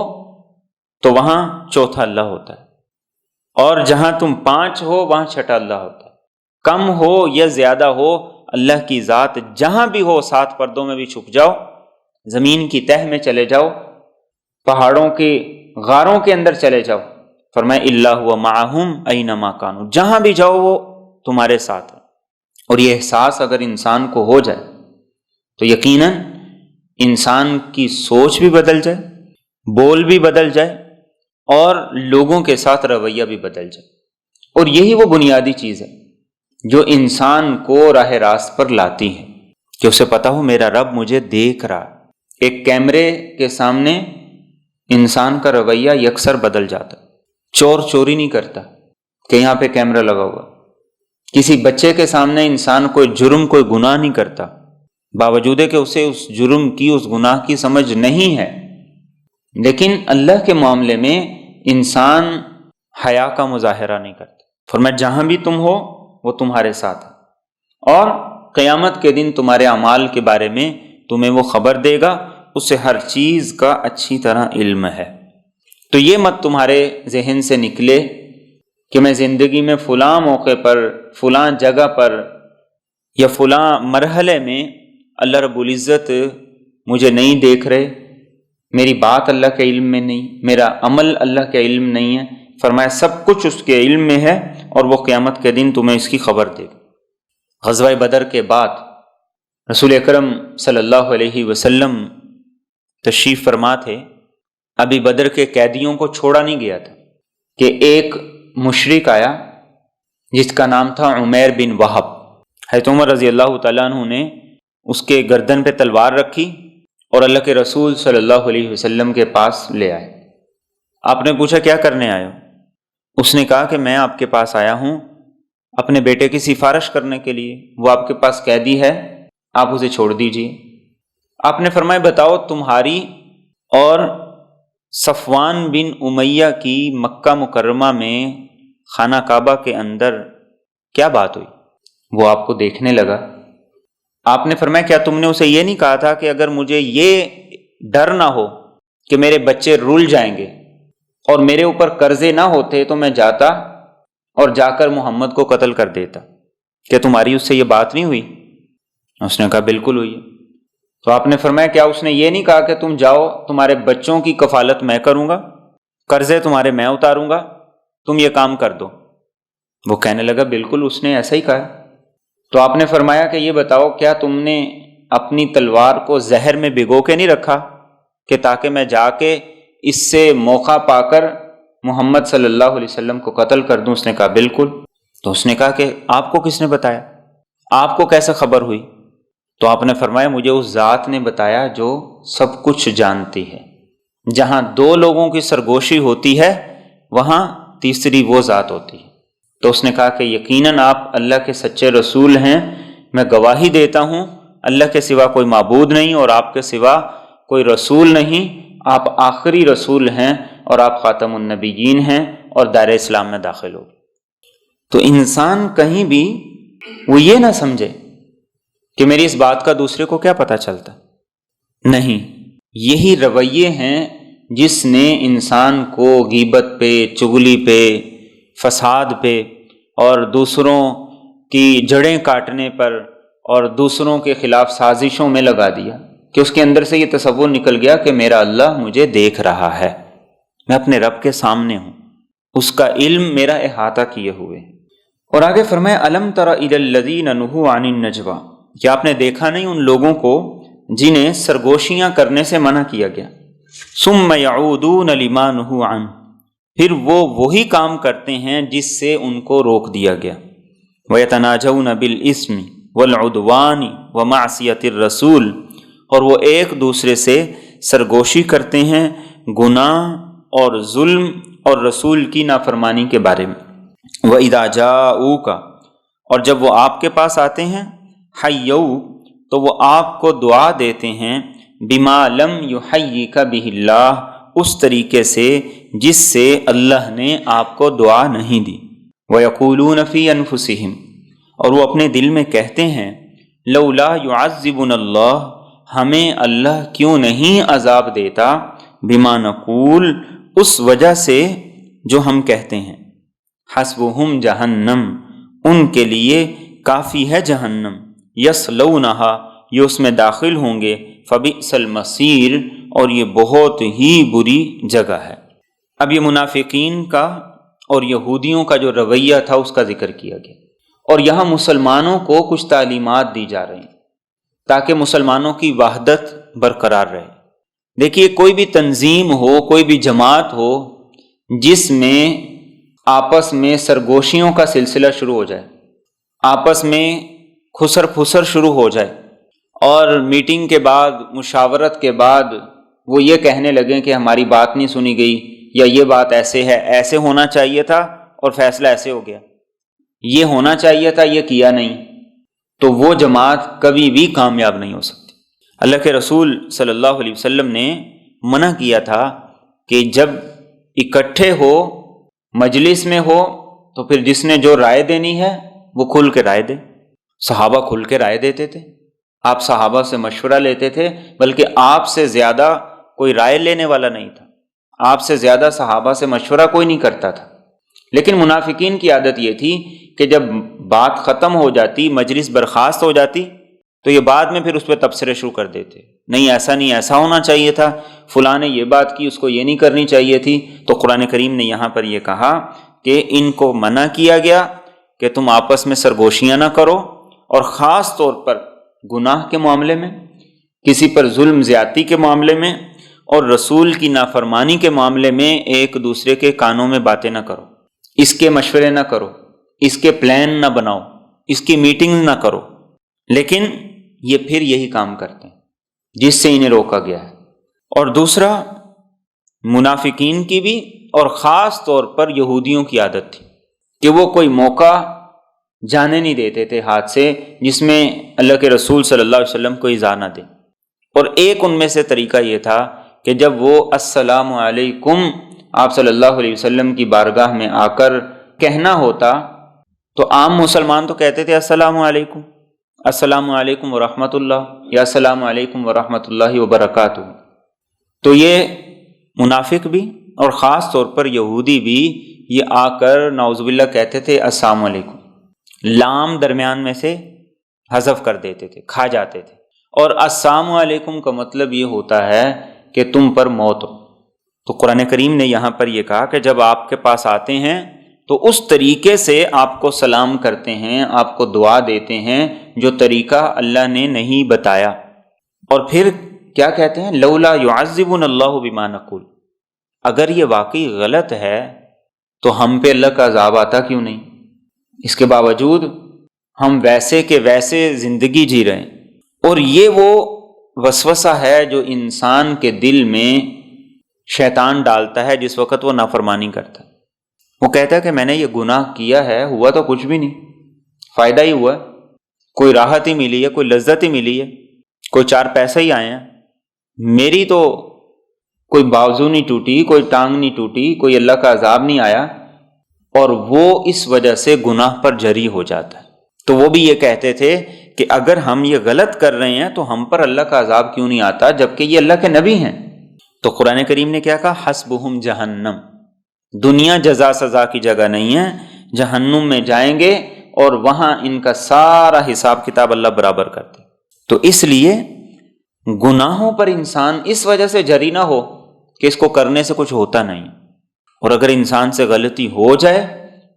تو وہاں چوتھا اللہ ہوتا ہے، اور جہاں تم 5 ہو وہاں چھٹا اللہ ہوتا ہے۔ کم ہو یا زیادہ ہو، اللہ کی ذات جہاں بھی ہو، 7 پردوں میں بھی چھپ جاؤ، زمین کی تہ میں چلے جاؤ، پہاڑوں کے غاروں کے اندر چلے جاؤ، فرمایا الا هو معہم اینما کانوا، جہاں بھی جاؤ وہ تمہارے ساتھ ہے۔ اور یہ احساس اگر انسان کو ہو جائے تو یقیناً انسان کی سوچ بھی بدل جائے، بول بھی بدل جائے، اور لوگوں کے ساتھ رویہ بھی بدل جائے۔ اور یہی وہ بنیادی چیز ہے جو انسان کو راہ راست پر لاتی ہے، کہ اسے پتا ہو میرا رب مجھے دیکھ رہا ہے۔ ایک کیمرے کے سامنے انسان کا رویہ یکسر بدل جاتا، چور چوری نہیں کرتا کہ یہاں پہ کیمرہ لگا ہوا، کسی بچے کے سامنے انسان کوئی جرم کوئی گناہ نہیں کرتا، باوجود کہ اسے اس جرم کی اس گناہ کی سمجھ نہیں ہے، لیکن اللہ کے معاملے میں انسان حیا کا مظاہرہ نہیں کرتا۔ فرمایا جہاں بھی تم ہو وہ تمہارے ساتھ ہے، اور قیامت کے دن تمہارے اعمال کے بارے میں تمہیں وہ خبر دے گا، اسے ہر چیز کا اچھی طرح علم ہے۔ تو یہ مت تمہارے ذہن سے نکلے کہ میں زندگی میں فلاں موقع پر، فلاں جگہ پر یا فلاں مرحلے میں اللہ رب العزت مجھے نہیں دیکھ رہے، میری بات اللہ کے علم میں نہیں، میرا عمل اللہ کے علم نہیں ہے۔ فرمایا سب کچھ اس کے علم میں ہے، اور وہ قیامت کے دن تمہیں اس کی خبر دے گا۔ غزوہ بدر کے بعد رسول اکرم صلی اللہ علیہ وسلم تشریف فرما تھے، ابھی بدر کے قیدیوں کو چھوڑا نہیں گیا تھا کہ ایک مشرک آیا جس کا نام تھا عمیر بن وہب۔ حضرت عمر رضی اللہ تعالیٰ عنہ نے اس کے گردن پہ تلوار رکھی اور اللہ کے رسول صلی اللہ علیہ وسلم کے پاس لے آئے۔ آپ نے پوچھا کیا کرنے آئے ہو؟ اس نے کہا کہ میں آپ کے پاس آیا ہوں اپنے بیٹے کی سفارش کرنے کے لیے، وہ آپ کے پاس قیدی ہے، آپ اسے چھوڑ دیجیے۔ آپ نے فرمایا بتاؤ تمہاری اور صفوان بن امیہ کی مکہ مکرمہ میں خانہ کعبہ کے اندر کیا بات ہوئی؟ وہ آپ کو دیکھنے لگا۔ آپ نے فرمایا کیا تم نے اسے یہ نہیں کہا تھا کہ اگر مجھے یہ ڈر نہ ہو کہ میرے بچے رول جائیں گے اور میرے اوپر قرضے نہ ہوتے تو میں جاتا اور جا کر محمد کو قتل کر دیتا؟ کیا تمہاری اس سے یہ بات نہیں ہوئی؟ اس نے کہا بالکل ہوئی۔ تو آپ نے فرمایا کیا اس نے یہ نہیں کہا کہ تم جاؤ تمہارے بچوں کی کفالت میں کروں گا، قرضے تمہارے میں اتاروں گا، تم یہ کام کر دو؟ وہ کہنے لگا بالکل اس نے ایسا ہی کہا۔ تو آپ نے فرمایا کہ یہ بتاؤ کیا تم نے اپنی تلوار کو زہر میں بھگو کے نہیں رکھا کہ تاکہ میں جا کے اس سے موقع پا کر محمد صلی اللہ علیہ وسلم کو قتل کر دوں؟ اس نے کہا بالکل۔ تو اس نے کہا کہ آپ کو کس نے بتایا، آپ کو کیسے خبر ہوئی؟ تو آپ نے فرمایا مجھے اس ذات نے بتایا جو سب کچھ جانتی ہے، جہاں 2 لوگوں کی سرگوشی ہوتی ہے وہاں تیسری وہ ذات ہوتی ہے۔ تو اس نے کہا کہ یقیناً آپ اللہ کے سچے رسول ہیں، میں گواہی دیتا ہوں اللہ کے سوا کوئی معبود نہیں اور آپ کے سوا کوئی رسول نہیں، آپ آخری رسول ہیں اور آپ خاتم النبیین ہیں اور دائرہ اسلام میں داخل ہو۔ تو انسان کہیں بھی وہ یہ نہ سمجھے کہ میری اس بات کا دوسرے کو کیا پتہ چلتا، نہیں، یہی رویے ہیں جس نے انسان کو غیبت پہ، چغلی پہ، فساد پہ اور دوسروں کی جڑیں کاٹنے پر اور دوسروں کے خلاف سازشوں میں لگا دیا کہ اس کے اندر سے یہ تصور نکل گیا کہ میرا اللہ مجھے دیکھ رہا ہے، میں اپنے رب کے سامنے ہوں، اس کا علم میرا احاطہ کیے ہوئے۔ اور آگے فرمایا الم تر الی الذین نہوا عن النجوی، کیا آپ نے دیکھا نہیں ان لوگوں کو جنہیں سرگوشیاں کرنے سے منع کیا گیا، ثم یعودون لما نہوا عنہ، پھر وہ وہی کام کرتے ہیں جس سے ان کو روک دیا گیا، وَيَتَنَاجَوْنَ بِالْإِثْمِ وَالْعُدْوَانِ وَمَعْصِيَةِ الرَّسُولِ، اور وہ ایک دوسرے سے سرگوشی کرتے ہیں گناہ اور ظلم اور رسول کی نافرمانی کے بارے میں۔ وَإِذَا جَاءُوكَ، اور جب وہ آپ کے پاس آتے ہیں، حَيَّوْا، تو وہ آپ کو دعا دیتے ہیں، بِمَا لَمْ يُحَيِّكَ بِهِ اللَّهُ، اس طریقے سے جس سے اللہ نے آپ کو دعا نہیں دی۔ وَيَقُولُونَ فِي أَنفُسِهِمْ، اور وہ اپنے دل میں کہتے ہیں، لَوْلَا يُعَذِّبُنَا اللَّهُ، ہمیں اللہ کیوں نہیں عذاب دیتا، بِمَا نَقُولُ، اس وجہ سے جو ہم کہتے ہیں۔ حسبہم جہنم، ان کے لیے کافی ہے جہنم، یصلونہا، یہ اس میں داخل ہوں گے، فبئس المصیر، اور یہ بہت ہی بری جگہ ہے۔ اب یہ منافقین کا اور یہودیوں کا جو رویہ تھا اس کا ذکر کیا گیا، اور یہاں مسلمانوں کو کچھ تعلیمات دی جا رہی ہیں تاکہ مسلمانوں کی وحدت برقرار رہے۔ دیکھیے، کوئی بھی تنظیم ہو، کوئی بھی جماعت ہو جس میں آپس میں سرگوشیوں کا سلسلہ شروع ہو جائے، آپس میں خسر پھسر شروع ہو جائے، اور میٹنگ کے بعد، مشاورت کے بعد وہ یہ کہنے لگیں کہ ہماری بات نہیں سنی گئی، یا یہ بات ایسے ہے، ایسے ہونا چاہیے تھا اور فیصلہ ایسے ہو گیا، یہ ہونا چاہیے تھا، یہ کیا نہیں، تو وہ جماعت کبھی بھی کامیاب نہیں ہو سکتی۔ اللہ کے رسول صلی اللہ علیہ وسلم نے منع کیا تھا کہ جب اکٹھے ہو، مجلس میں ہو، تو پھر جس نے جو رائے دینی ہے وہ کھل کے رائے دے۔ صحابہ کھل کے رائے دیتے تھے، آپ صحابہ سے مشورہ لیتے تھے، بلکہ آپ سے زیادہ کوئی رائے لینے والا نہیں تھا، آپ سے زیادہ صحابہ سے مشورہ کوئی نہیں کرتا تھا۔ لیکن منافقین کی عادت یہ تھی کہ جب بات ختم ہو جاتی، مجلس برخاست ہو جاتی، تو یہ بعد میں پھر اس پہ تبصرے شروع کر دیتے، نہیں ایسا نہیں، ایسا ہونا چاہیے تھا، فلاں نے یہ بات کی، اس کو یہ نہیں کرنی چاہیے تھی۔ تو قرآن کریم نے یہاں پر یہ کہا کہ ان کو منع کیا گیا کہ تم آپس میں سرگوشیاں نہ کرو، اور خاص طور پر گناہ کے معاملے میں، کسی پر ظلم زیادتی کے معاملے میں، اور رسول کی نافرمانی کے معاملے میں ایک دوسرے کے کانوں میں باتیں نہ کرو، اس کے مشورے نہ کرو، اس کے پلان نہ بناؤ، اس کی میٹنگ نہ کرو۔ لیکن یہ پھر یہی کام کرتے ہیں جس سے انہیں روکا گیا ہے۔ اور دوسرا، منافقین کی بھی اور خاص طور پر یہودیوں کی عادت تھی کہ وہ کوئی موقع جانے نہیں دیتے تھے ہاتھ سے جس میں اللہ کے رسول صلی اللہ علیہ وسلم کو ایذا نہ دیں۔ اور ایک ان میں سے طریقہ یہ تھا کہ جب وہ السلام علیکم آپ صلی اللہ علیہ وسلم کی بارگاہ میں آ کر کہنا ہوتا، تو عام مسلمان تو کہتے تھے السلام علیکم، السلام علیکم ورحمۃ اللہ، یا السلام علیکم ورحمۃ اللہ وبرکاتہ۔ تو یہ منافق بھی اور خاص طور پر یہودی بھی یہ آ کر نعوذ باللہ کہتے تھے السلام علیکم، لام درمیان میں سے حذف کر دیتے تھے، کھا جاتے تھے، اور السلام علیکم کا مطلب یہ ہوتا ہے کہ تم پر موت ہو۔ تو قرآن کریم نے یہاں پر یہ کہا کہ جب آپ کے پاس آتے ہیں تو اس طریقے سے آپ کو سلام کرتے ہیں، آپ کو دعا دیتے ہیں جو طریقہ اللہ نے نہیں بتایا۔ اور پھر کیا کہتے ہیں؟ لولا يعذبنا اللہ بما نقول، اگر یہ واقعی غلط ہے تو ہم پہ اللہ کا عذاب آتا کیوں نہیں؟ اس کے باوجود ہم ویسے کہ ویسے زندگی جی رہے ہیں۔ اور یہ وہ وسوسہ ہے جو انسان کے دل میں شیطان ڈالتا ہے جس وقت وہ نافرمانی کرتا ہے۔ وہ کہتا ہے کہ میں نے یہ گناہ کیا ہے، ہوا تو کچھ بھی نہیں، فائدہ ہی ہوا ہے، کوئی راحت ہی ملی ہے، کوئی لذت ہی ملی ہے، کوئی چار پیسے ہی آئے ہیں، میری تو کوئی بازو نہیں ٹوٹی، کوئی ٹانگ نہیں ٹوٹی، کوئی اللہ کا عذاب نہیں آیا، اور وہ اس وجہ سے گناہ پر جری ہو جاتا ہے۔ تو وہ بھی یہ کہتے تھے کہ اگر ہم یہ غلط کر رہے ہیں تو ہم پر اللہ کا عذاب کیوں نہیں آتا جبکہ یہ اللہ کے نبی ہیں۔ تو قرآن کریم نے کیا کہا؟ حسبہم جہنم، دنیا جزا سزا کی جگہ نہیں ہے، جہنم میں جائیں گے اور وہاں ان کا سارا حساب کتاب اللہ برابر کرتے۔ تو اس لیے گناہوں پر انسان اس وجہ سے جری نہ ہو کہ اس کو کرنے سے کچھ ہوتا نہیں، اور اگر انسان سے غلطی ہو جائے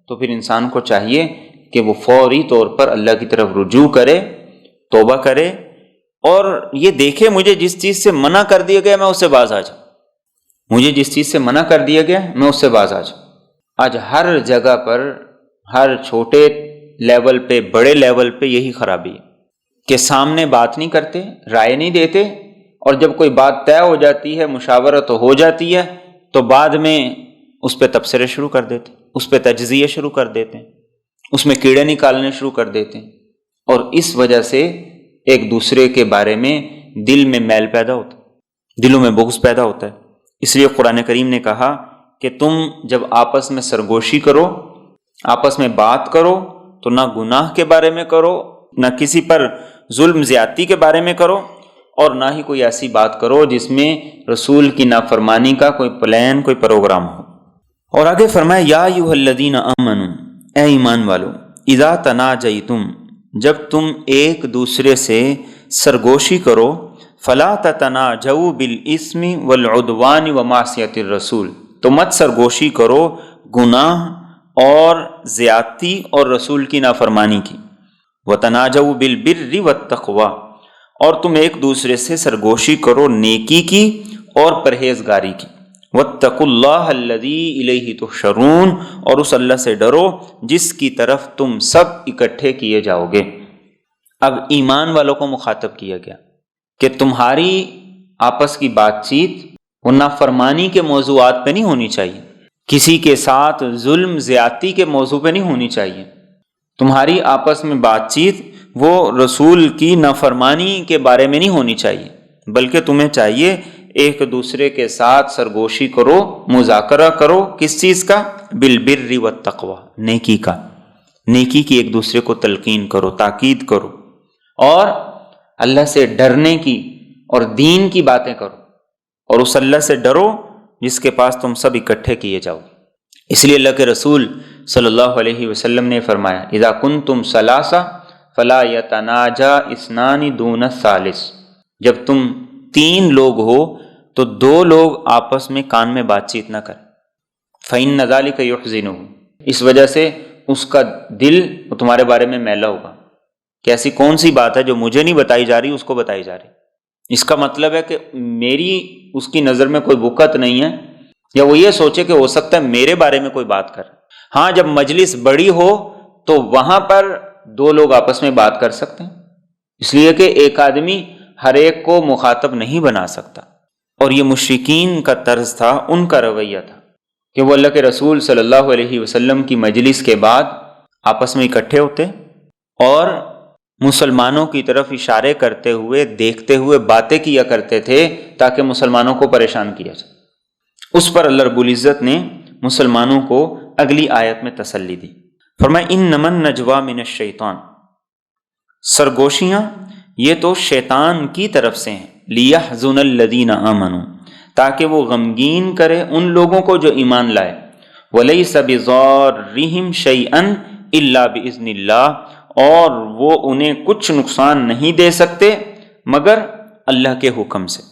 تو پھر انسان کو چاہیے کہ وہ فوری طور پر اللہ کی طرف رجوع کرے، توبہ کرے، اور یہ دیکھے مجھے جس چیز سے منع کر دیا گیا میں اس سے باز آ جاؤں، مجھے جس چیز سے منع کر دیا گیا میں اس سے باز آ جاؤں۔ آج ہر جگہ پر، ہر چھوٹے لیول پہ، بڑے لیول پہ یہی خرابی ہے کہ سامنے بات نہیں کرتے، رائے نہیں دیتے، اور جب کوئی بات طے ہو جاتی ہے، مشاورت ہو جاتی ہے، تو بعد میں اس پہ تبصرے شروع کر دیتے ہیں، اس پہ تجزیے شروع کر دیتے ہیں، اس میں کیڑے نکالنے شروع کر دیتے ہیں، اور اس وجہ سے ایک دوسرے کے بارے میں دل میں میل پیدا ہوتا ہے، دلوں میں بغض پیدا ہوتا ہے۔ اس لیے قرآن کریم نے کہا کہ تم جب آپس میں سرگوشی کرو، آپس میں بات کرو، تو نہ گناہ کے بارے میں کرو، نہ کسی پر ظلم زیادتی کے بارے میں کرو، اور نہ ہی کوئی ایسی بات کرو جس میں رسول کی نافرمانی کا کوئی پلان، کوئی پروگرام ہو۔ اور آگے فرمایا یا ایھا الذین آمنوا، اے ایمان والو، اذا تناجیتم، جب تم ایک دوسرے سے سرگوشی کرو، فلا تتناجوا بالاسم والعدوان ومعصیۃ الرسول، تو مت سرگوشی کرو گناہ اور زیادتی اور رسول کی نافرمانی کی۔ وتناجوا بالبر والتقوی، اور تم ایک دوسرے سے سرگوشی کرو نیکی کی اور پرہیزگاری کی۔ واتقوا اللہ الذی الیہ تحشرون، اور اس اللہ سے ڈرو جس کی طرف تم سب اکٹھے کیے جاؤ گے۔ اب ایمان والوں کو مخاطب کیا گیا کہ تمہاری آپس کی بات چیت وہ نافرمانی کے موضوعات پہ نہیں ہونی چاہیے، کسی کے ساتھ ظلم زیادتی کے موضوع پہ نہیں ہونی چاہیے، تمہاری آپس میں بات چیت وہ رسول کی نافرمانی کے بارے میں نہیں ہونی چاہیے، بلکہ تمہیں چاہیے ایک دوسرے کے ساتھ سرگوشی کرو، مذاکرہ کرو، کس چیز کا؟ بالبر والتقوی، نیکی کا، نیکی کی ایک دوسرے کو تلقین کرو، تاکید کرو، اور اللہ سے ڈرنے کی اور دین کی باتیں کرو، اور اس اللہ سے ڈرو جس کے پاس تم سب اکٹھے کیے جاؤ۔ اس لیے اللہ کے رسول صلی اللہ علیہ وسلم نے فرمایا اذا کنتم ثلاثہ فلا یتناجا اثنان دون الثالث، جب تم 3 لوگ ہو تو 2 لوگ آپس میں کان میں بات چیت نہ کریں۔ فإن ذلک یحزنہ، اس وجہ سے اس کا دل وہ تمہارے بارے میں میلا ہوگا کہ ایسی کون سی بات ہے جو مجھے نہیں بتائی جا رہی، اس کو بتائی جا رہی۔ اس کا مطلب ہے کہ میری اس کی نظر میں کوئی وقت نہیں ہے، یا وہ یہ سوچے کہ ہو سکتا ہے میرے بارے میں کوئی بات کر۔ ہاں، جب مجلس بڑی ہو تو وہاں پر 2 لوگ آپس میں بات کر سکتے ہیں، اس لیے کہ ایک آدمی ہر ایک کو مخاطب نہیں بنا سکتا۔ اور یہ مشرکین کا طرز تھا، ان کا رویہ تھا کہ وہ اللہ کے رسول صلی اللہ علیہ وسلم کی مجلس کے بعد آپس میں اکٹھے ہوتے اور مسلمانوں کی طرف اشارے کرتے ہوئے، دیکھتے ہوئے باتیں کیا کرتے تھے تاکہ مسلمانوں کو پریشان کیا جائے۔ اس پر اللہ رب العزت نے مسلمانوں کو اگلی آیت میں تسلی دی، فرمایا انما النجوى من الشیطان، سرگوشیاں یہ تو شیطان کی طرف سے ہیں، لیحزن الذین آمنوا، تاکہ وہ غمگین کرے ان لوگوں کو جو ایمان لائے، ولیس بضارہم شیئا الا باذن اللہ، اور وہ انہیں کچھ نقصان نہیں دے سکتے مگر اللہ کے حکم سے۔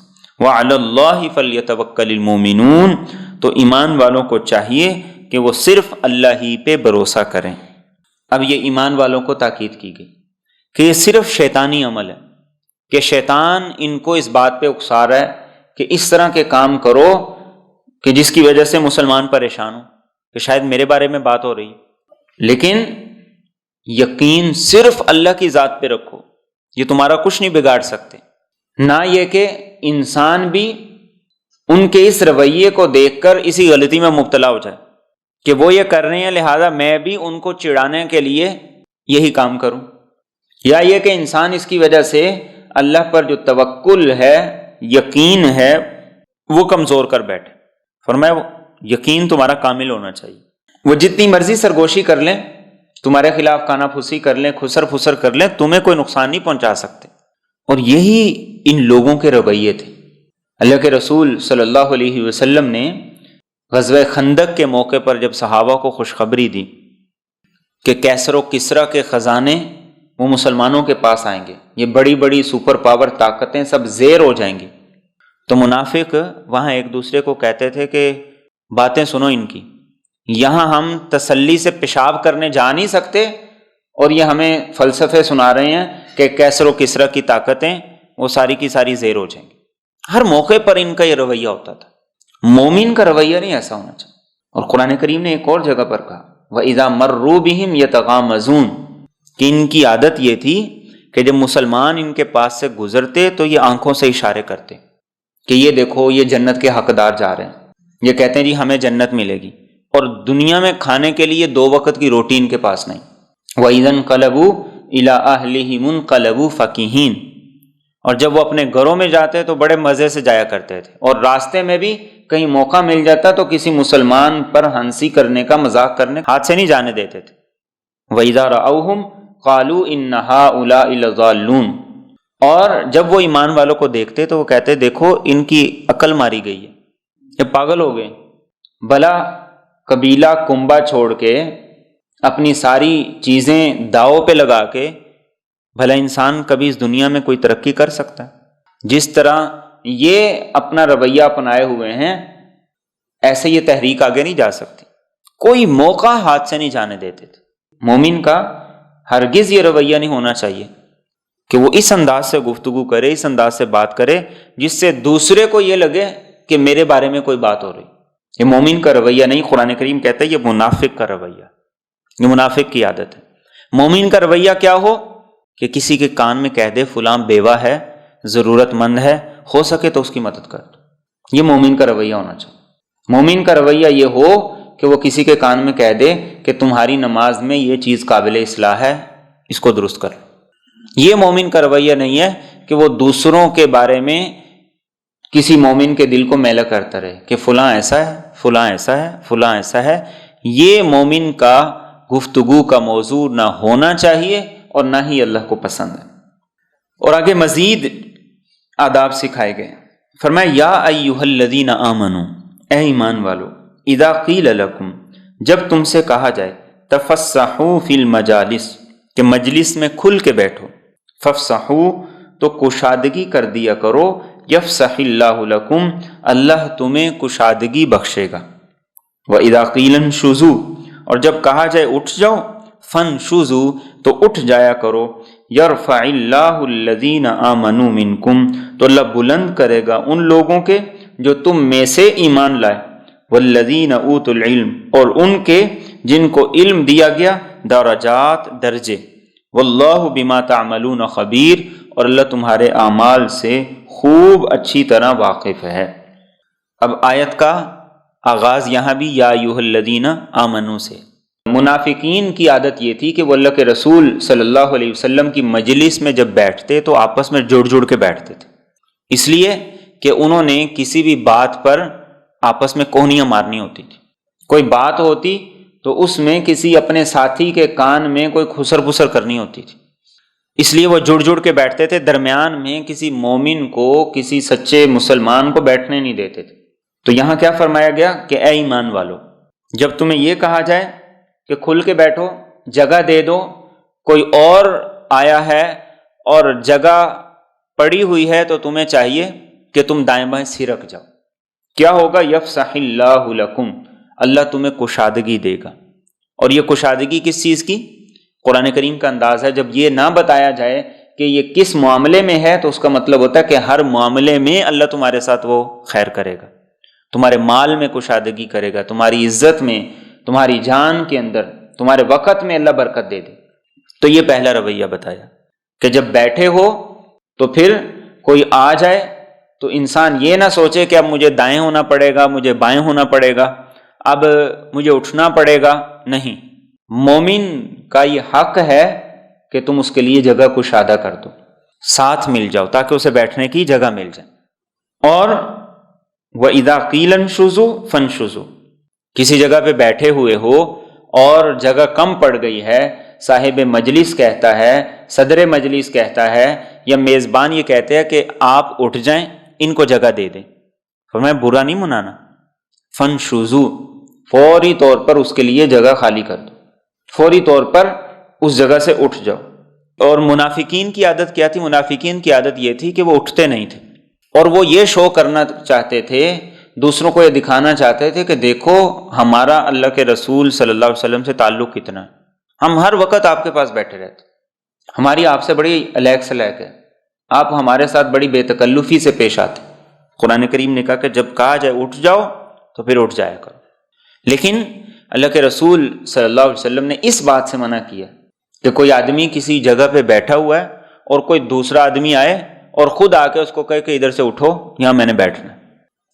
وعلی اللہ فلیتوکل المؤمنون، تو ایمان والوں کو چاہیے کہ وہ صرف اللہ ہی پہ بھروسہ کریں۔ اب یہ ایمان والوں کو تاکید کی گئی کہ یہ صرف شیطانی عمل ہے، کہ شیطان ان کو اس بات پہ اکسا رہا ہے کہ اس طرح کے کام کرو کہ جس کی وجہ سے مسلمان پریشان ہو، کہ شاید میرے بارے میں بات ہو رہی ہے، لیکن یقین صرف اللہ کی ذات پہ رکھو، یہ تمہارا کچھ نہیں بگاڑ سکتے۔ نہ یہ کہ انسان بھی ان کے اس رویے کو دیکھ کر اسی غلطی میں مبتلا ہو جائے کہ وہ یہ کر رہے ہیں لہذا میں بھی ان کو چڑھانے کے لیے یہی کام کروں، یا یہ کہ انسان اس کی وجہ سے اللہ پر جو توکل ہے، یقین ہے، وہ کمزور کر بیٹھے۔ فرمایا وہ یقین تمہارا کامل ہونا چاہیے۔ وہ جتنی مرضی سرگوشی کر لیں، تمہارے خلاف کانا پھوسی کر لیں، خسر پھسر کر لیں، تمہیں کوئی نقصان نہیں پہنچا سکتے۔ اور یہی ان لوگوں کے رویے تھے۔ اللہ کے رسول صلی اللہ علیہ وسلم نے غزوہ خندق کے موقع پر جب صحابہ کو خوشخبری دی کہ کیسر و کسریٰ کے خزانے وہ مسلمانوں کے پاس آئیں گے، یہ بڑی بڑی سپر پاور طاقتیں سب زیر ہو جائیں گی، تو منافق وہاں ایک دوسرے کو کہتے تھے کہ باتیں سنو ان کی، یہاں ہم تسلی سے پیشاب کرنے جا نہیں سکتے اور یہ ہمیں فلسفے سنا رہے ہیں کہ کیسر و کسریٰ کی طاقتیں وہ ساری کی ساری زیر ہو جائیں گی۔ ہر موقع پر ان کا یہ رویہ ہوتا تھا۔ مومن کا رویہ نہیں ایسا ہونا چاہیے۔ اور قرآن کریم نے ایک اور جگہ پر کہا وَإِذَا مَرُّوا بِهِمْ يَتَغَامَزُونَ، کہ ان کی عادت یہ تھی کہ جب مسلمان ان کے پاس سے گزرتے تو یہ آنکھوں سے اشارے کرتے کہ یہ دیکھو یہ جنت کے حقدار جا رہے ہیں، یہ کہتے ہیں جی ہمیں جنت ملے گی، اور دنیا میں کھانے کے لیے 2 وقت کی روٹی ان کے پاس نہیں۔ وَإِذَا انْقَلَبُوا إِلَىٰ أَهْلِهِمُ انْقَلَبُوا فَكِهِينَ، اور جب وہ اپنے گھروں میں جاتے تو بڑے مزے سے جایا کرتے تھے، اور راستے میں بھی کہیں موقع مل جاتا تو کسی مسلمان پر ہنسی کرنے کا، مذاق کرنے کا ہاتھ سے نہیں جانے دیتے تھے۔ وَإِذَا رَأَوْهُمْ قَالُوا إِنَّ هَٰؤُلَاءِ لَضَالُّونَ، اور جب وہ ایمان والوں کو دیکھتے تو وہ کہتے دیکھو ان کی عقل ماری گئی ہے، یہ پاگل ہو گئے۔ بھلا قبیلہ کنبا چھوڑ کے، اپنی ساری چیزیں داؤ پہ لگا کے، بھلا انسان کبھی اس دنیا میں کوئی ترقی کر سکتا ہے؟ جس طرح یہ اپنا رویہ اپنائے ہوئے ہیں، ایسے یہ تحریک آگے نہیں جا سکتی۔ کوئی موقع ہاتھ سے نہیں جانے دیتے تھے۔ مومن کا ہرگز یہ رویہ نہیں ہونا چاہیے کہ وہ اس انداز سے گفتگو کرے، اس انداز سے بات کرے جس سے دوسرے کو یہ لگے کہ میرے بارے میں کوئی بات ہو رہی۔ یہ مومن کا رویہ نہیں، قرآن کریم کہتا ہے یہ منافق کا رویہ، یہ منافق کی عادت ہے۔ مومن کا رویہ کیا کہ کسی کے کان میں کہہ دے فلاں بیوہ ہے، ضرورت مند ہے، ہو سکے تو اس کی مدد کر دو۔ یہ مومن کا رویہ ہونا چاہیے۔ مومن کا رویہ یہ ہو کہ وہ کسی کے کان میں کہہ دے کہ تمہاری نماز میں یہ چیز قابل اصلاح ہے، اس کو درست کر۔ یہ مومن کا رویہ نہیں ہے کہ وہ دوسروں کے بارے میں کسی مومن کے دل کو میلا کرتا رہے کہ فلاں ایسا ہے، فلاں ایسا ہے، فلاں ایسا ہے۔ یہ مومن کا گفتگو کا موضوع نہ ہونا چاہیے اور نہ ہی اللہ کو پسند ہے۔ اور آگے مزید آداب سکھائے گئے۔ فرمایا یا ایھا الذین آمنوا، اے ایمان والو، اذا قیل لکم، جب تم سے کہا جائے، تفسحوا فی المجالس، کہ مجلس میں کھل کے بیٹھو، فافسحوا، تو کشادگی کر دیا کرو، یفسح اللہ لکم، اللہ تمہیں کشادگی بخشے گا۔ وَإِذَا قِيلَ انشُزُوا، اور جب کہا جائے اٹھ جاؤ، فانشزوا، تو اٹھ جایا کرو، یرفع اللہ الذین آمنوا منکم، تو اللہ بلند کرے گا ان لوگوں کے جو تم میں سے ایمان لائے، والذین اوتوا العلم، اور ان کے جن کو علم دیا گیا، درجات، درجے، واللہ بما تعملون خبیر، اور اللہ تمہارے اعمال سے خوب اچھی طرح واقف ہے۔ اب آیت کا آغاز یہاں بھی یا ایھا الذین آمنوا سے۔ منافقین کی عادت یہ تھی کہ وہ اللہ کے رسول صلی اللہ علیہ وسلم کی مجلس میں جب بیٹھتے تو آپس میں جڑ جڑ کے بیٹھتے تھے، اس لیے کہ انہوں نے کسی بھی بات پر آپس میں کوہنیاں مارنی ہوتی تھی۔ کوئی بات ہوتی تو اس میں کسی اپنے ساتھی کے کان میں کوئی خسر پسر کرنی ہوتی تھی، اس لیے وہ جڑ جڑ کے بیٹھتے تھے، درمیان میں کسی مومن کو، کسی سچے مسلمان کو بیٹھنے نہیں دیتے تھے۔ تو یہاں کیا فرمایا گیا کہ اے ایمان والو، جب تمہیں یہ کہا جائے کہ کھل کے بیٹھو، جگہ دے دو، کوئی اور آیا ہے اور جگہ پڑی ہوئی ہے تو تمہیں چاہیے کہ تم دائیں بائیں سرک جاؤ۔ کیا ہوگا؟ یفسح اللہ لکم، اللہ تمہیں کشادگی دے گا۔ اور یہ کشادگی کس چیز کی؟ قرآن کریم کا انداز ہے، جب یہ نہ بتایا جائے کہ یہ کس معاملے میں ہے تو اس کا مطلب ہوتا ہے کہ ہر معاملے میں اللہ تمہارے ساتھ وہ خیر کرے گا، تمہارے مال میں کشادگی کرے گا، تمہاری عزت میں، تمہاری جان کے اندر، تمہارے وقت میں اللہ برکت دے دے۔ تو یہ پہلا رویہ بتایا کہ جب بیٹھے ہو تو پھر کوئی آ جائے تو انسان یہ نہ سوچے کہ اب مجھے دائیں ہونا پڑے گا، مجھے بائیں ہونا پڑے گا، اب مجھے اٹھنا پڑے گا۔ نہیں، مومن کا یہ حق ہے کہ تم اس کے لیے جگہ کشادہ کر دو، ساتھ مل جاؤ تاکہ اسے بیٹھنے کی جگہ مل جائے۔ اور وَإِذَا قِيلَ انشُزُوا فانشُزُوا، کسی جگہ پہ بیٹھے ہوئے ہو اور جگہ کم پڑ گئی ہے، صاحب مجلس کہتا ہے، صدر مجلس کہتا ہے، یا میزبان یہ کہتے ہیں کہ آپ اٹھ جائیں، ان کو جگہ دے دیں، فرمایا برا نہیں منانا، فانشزوا، فوری طور پر اس کے لیے جگہ خالی کر دو، فوری طور پر اس جگہ سے اٹھ جاؤ۔ اور منافقین کی عادت کیا تھی؟ منافقین کی عادت یہ تھی کہ وہ اٹھتے نہیں تھے، اور وہ یہ شو کرنا چاہتے تھے، دوسروں کو یہ دکھانا چاہتے تھے کہ دیکھو ہمارا اللہ کے رسول صلی اللہ علیہ وسلم سے تعلق کتنا ہے، ہم ہر وقت آپ کے پاس بیٹھے رہتے، ہماری آپ سے بڑی الیک سلیک ہے، آپ ہمارے ساتھ بڑی بے تکلفی سے پیش آتے۔ قرآن کریم نے کہا کہ جب کہا جائے اٹھ جاؤ تو پھر اٹھ جایا کرو۔ لیکن اللہ کے رسول صلی اللہ علیہ وسلم نے اس بات سے منع کیا کہ کوئی آدمی کسی جگہ پہ بیٹھا ہوا ہے اور کوئی دوسرا آدمی آئے اور خود آ کے اس کو کہے کہ ادھر سے اٹھو، یہاں میں نے بیٹھنا ہے۔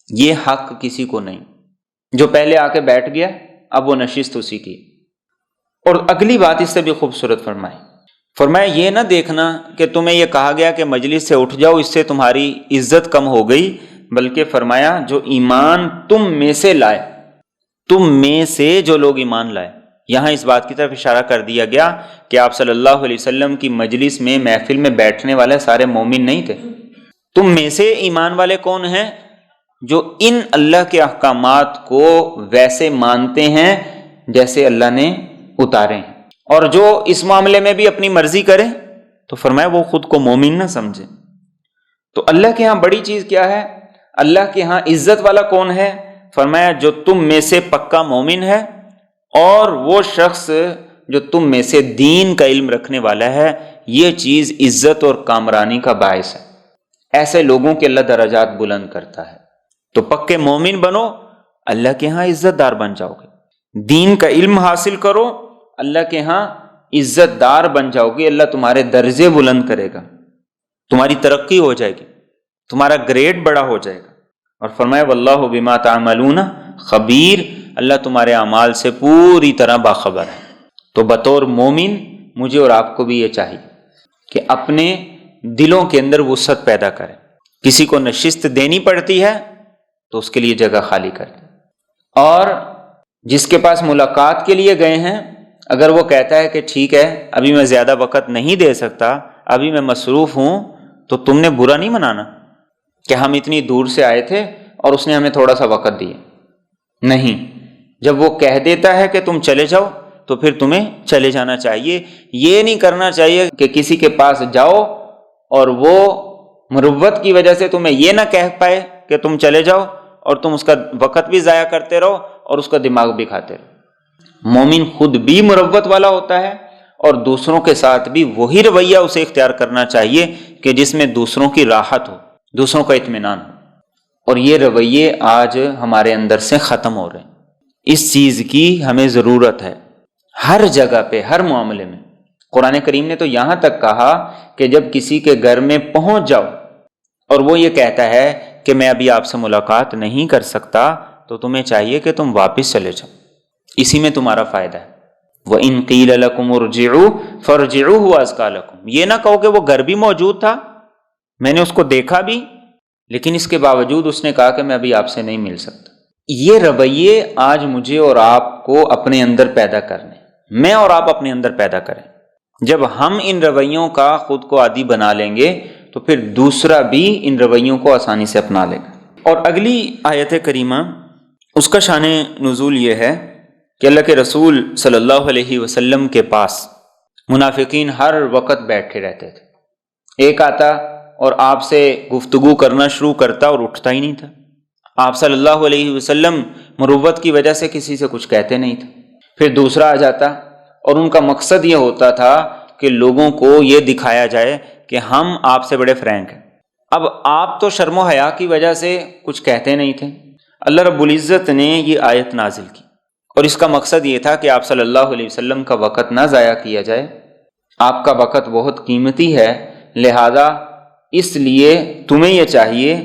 یہ حق کسی کو نہیں۔ جو پہلے آ کے بیٹھ گیا اب وہ نشست اسی کی۔ اور اگلی بات اس سے بھی خوبصورت فرمایا یہ نہ دیکھنا کہ تمہیں یہ کہا گیا کہ مجلس سے اٹھ جاؤ، اس سے تمہاری عزت کم ہو گئی، بلکہ فرمایا جو ایمان تم میں سے لائے، تم میں سے جو لوگ ایمان لائے۔ یہاں اس بات کی طرف اشارہ کر دیا گیا کہ آپ صلی اللہ علیہ وسلم کی مجلس میں، محفل میں بیٹھنے والے سارے مومن نہیں تھے۔ تم میں سے ایمان والے کون ہیں؟ جو ان اللہ کے احکامات کو ویسے مانتے ہیں جیسے اللہ نے اتارے ہیں، اور جو اس معاملے میں بھی اپنی مرضی کرے تو فرمایا وہ خود کو مومن نہ سمجھے۔ تو اللہ کے ہاں بڑی چیز کیا ہے؟ اللہ کے ہاں عزت والا کون ہے؟ فرمایا جو تم میں سے پکا مومن ہے، اور وہ شخص جو تم میں سے دین کا علم رکھنے والا ہے، یہ چیز عزت اور کامرانی کا باعث ہے۔ ایسے لوگوں کے اللہ درجات بلند کرتا ہے۔ تو پکے مومن بنو، اللہ کے ہاں عزت دار بن جاؤ گے۔ دین کا علم حاصل کرو، اللہ کے ہاں عزت دار بن جاؤ گے، اللہ تمہارے درجے بلند کرے گا، تمہاری ترقی ہو جائے گی، تمہارا گریڈ بڑا ہو جائے گا۔ اور فرمایا واللہ بما تعملون خبیر، اللہ تمہارے اعمال سے پوری طرح باخبر ہے۔ تو بطور مومن مجھے اور آپ کو بھی یہ چاہیے کہ اپنے دلوں کے اندر وسعت پیدا کریں۔ کسی کو نشست دینی پڑتی ہے تو اس کے لیے جگہ خالی کر دیں، اور جس کے پاس ملاقات کے لیے گئے ہیں اگر وہ کہتا ہے کہ ٹھیک ہے ابھی میں زیادہ وقت نہیں دے سکتا، ابھی میں مصروف ہوں، تو تم نے برا نہیں منانا کہ ہم اتنی دور سے آئے تھے اور اس نے ہمیں تھوڑا سا وقت دیا۔ نہیں، جب وہ کہہ دیتا ہے کہ تم چلے جاؤ تو پھر تمہیں چلے جانا چاہیے۔ یہ نہیں کرنا چاہیے کہ کسی کے پاس جاؤ اور وہ مروت کی وجہ سے تمہیں یہ نہ کہہ پائے کہ تم چلے جاؤ، اور تم اس کا وقت بھی ضائع کرتے رہو اور اس کا دماغ بھی کھاتے رہو۔ مومن خود بھی مروت والا ہوتا ہے، اور دوسروں کے ساتھ بھی وہی رویہ اسے اختیار کرنا چاہیے کہ جس میں دوسروں کی راحت ہو، دوسروں کا اطمینان ہو۔ اور یہ رویے آج ہمارے اندر سے ختم ہو رہے ہیں۔ اس چیز کی ہمیں ضرورت ہے ہر جگہ پہ، ہر معاملے میں۔ قرآن کریم نے تو یہاں تک کہا کہ جب کسی کے گھر میں پہنچ جاؤ اور وہ یہ کہتا ہے کہ میں ابھی آپ سے ملاقات نہیں کر سکتا، تو تمہیں چاہیے کہ تم واپس چلے جاؤ، اسی میں تمہارا فائدہ ہے۔ وَإِن قِيلَ لَكُمُ ارْجِعُوا فَارْجِعُوا هُوَ أَزْكَىٰ لَكُمْ، یہ نہ کہو کہ وہ گھر بھی موجود تھا، میں نے اس کو دیکھا بھی، لیکن اس کے باوجود اس نے کہا کہ میں ابھی آپ سے نہیں مل سکتا۔ یہ رویے آج مجھے اور آپ کو اپنے اندر پیدا کرنے، میں اور آپ اپنے اندر پیدا کریں۔ جب ہم ان رویوں کا خود کو عادی بنا لیں گے تو پھر دوسرا بھی ان رویوں کو آسانی سے اپنا لے گا۔ اور اگلی آیت کریمہ، اس کا شان نزول یہ ہے کہ اللہ کے رسول صلی اللہ علیہ وسلم کے پاس منافقین ہر وقت بیٹھے رہتے تھے۔ ایک آتا اور آپ سے گفتگو کرنا شروع کرتا اور اٹھتا ہی نہیں تھا۔ آپ صلی اللہ علیہ وسلم مروت کی وجہ سے کسی سے کچھ کہتے نہیں تھے۔ پھر دوسرا آ جاتا اور ان کا مقصد یہ ہوتا تھا کہ لوگوں کو یہ دکھایا جائے کہ ہم آپ سے بڑے فرینک ہیں۔ اب آپ تو شرم و حیا کی وجہ سے کچھ کہتے نہیں تھے، اللہ رب العزت نے یہ آیت نازل کی، اور اس کا مقصد یہ تھا کہ آپ صلی اللہ علیہ وسلم کا وقت نہ ضائع کیا جائے۔ آپ کا وقت بہت قیمتی ہے، لہذا اس لیے تمہیں یہ چاہیے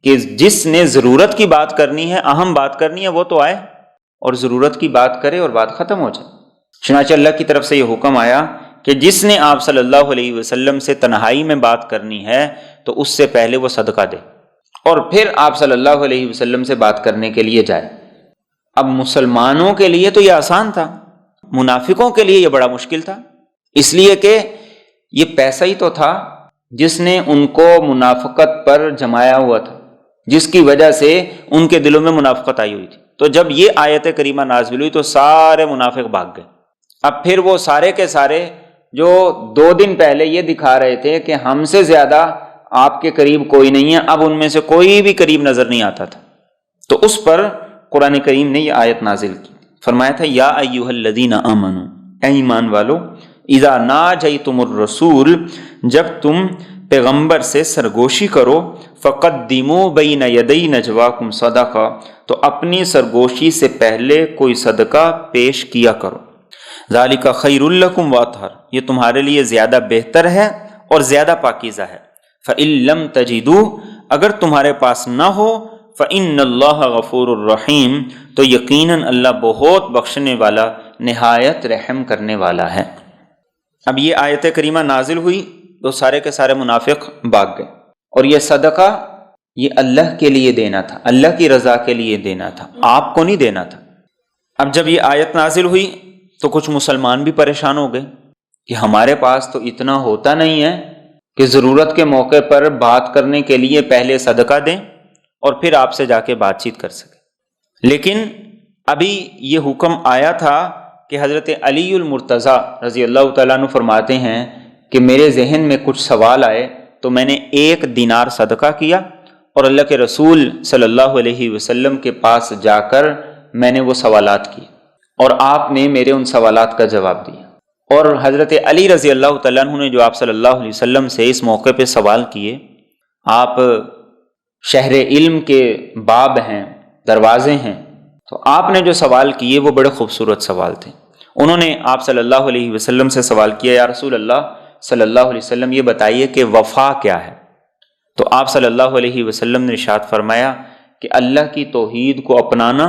کہ جس نے ضرورت کی بات کرنی ہے، اہم بات کرنی ہے، وہ تو آئے اور ضرورت کی بات کرے اور بات ختم ہو جائے۔ چنانچہ اللہ کی طرف سے یہ حکم آیا کہ جس نے آپ صلی اللہ علیہ وسلم سے تنہائی میں بات کرنی ہے تو اس سے پہلے وہ صدقہ دے، اور پھر آپ صلی اللہ علیہ وسلم سے بات کرنے کے لیے جائے۔ اب مسلمانوں کے لیے تو یہ آسان تھا، منافقوں کے لیے یہ بڑا مشکل تھا، اس لیے کہ یہ پیسہ ہی تو تھا جس نے ان کو منافقت پر جمایا ہوا تھا، جس کی وجہ سے ان کے دلوں میں منافقت آئی ہوئی تھی۔ تو جب یہ آیت کریمہ نازل ہوئی تو سارے منافق بھاگ گئے۔ اب پھر وہ سارے کے سارے جو 2 دن پہلے یہ دکھا رہے تھے کہ ہم سے زیادہ آپ کے قریب کوئی نہیں ہے، اب ان میں سے کوئی بھی قریب نظر نہیں آتا تھا۔ تو اس پر قرآن کریم نے یہ آیت نازل کی، فرمایا تھا یا ایھا الذین آمنوا، اے ایمان والو، اذا ناجیتم الرسول، جب تم پیغمبر سے سرگوشی کرو، فقدموا بین یدی نجواکم صدقہ، تو اپنی سرگوشی سے پہلے کوئی صدقہ پیش کیا کرو، ذالک خیر لکم واطہر، یہ تمہارے لیے زیادہ بہتر ہے اور زیادہ پاکیزہ ہے، فإن لم تجدوا، اگر تمہارے پاس نہ ہو، فإن اللہ غفور الرحیم، تو یقیناً اللہ بہت بخشنے والا، نہایت رحم کرنے والا ہے۔ اب یہ آیت کریمہ نازل ہوئی تو سارے کے سارے منافق بھاگ گئے، اور یہ صدقہ یہ اللہ کے لیے دینا تھا، اللہ کی رضا کے لیے دینا تھا، آپ کو نہیں دینا تھا۔ اب جب یہ آیت نازل ہوئی تو کچھ مسلمان بھی پریشان ہو گئے کہ ہمارے پاس تو اتنا ہوتا نہیں ہے کہ ضرورت کے موقع پر بات کرنے کے لیے پہلے صدقہ دیں اور پھر آپ سے جا کے بات چیت کر سکیں۔ لیکن ابھی یہ حکم آیا تھا کہ حضرت علی المرتضیٰ رضی اللہ تعالیٰ عنہ فرماتے ہیں کہ میرے ذہن میں کچھ سوال آئے تو میں نے 1 دینار صدقہ کیا، اور اللہ کے رسول صلی اللہ علیہ وسلم کے پاس جا کر میں نے وہ سوالات کیے، اور آپ نے میرے ان سوالات کا جواب دیا۔ اور حضرت علی رضی اللہ تعالیٰ عنہ نے جو آپ صلی اللہ علیہ وسلم سے اس موقع پہ سوال کیے، آپ شہر علم کے باب ہیں، دروازے ہیں، تو آپ نے جو سوال کیے وہ بڑے خوبصورت سوال تھے۔ انہوں نے آپ صلی اللہ علیہ وسلم سے سوال کیا، یا رسول اللہ صلی اللہ علیہ وسلم یہ بتائیے کہ وفا کیا ہے؟ تو آپ صلی اللہ علیہ وسلم نے ارشاد فرمایا کہ اللہ کی توحید کو اپنانا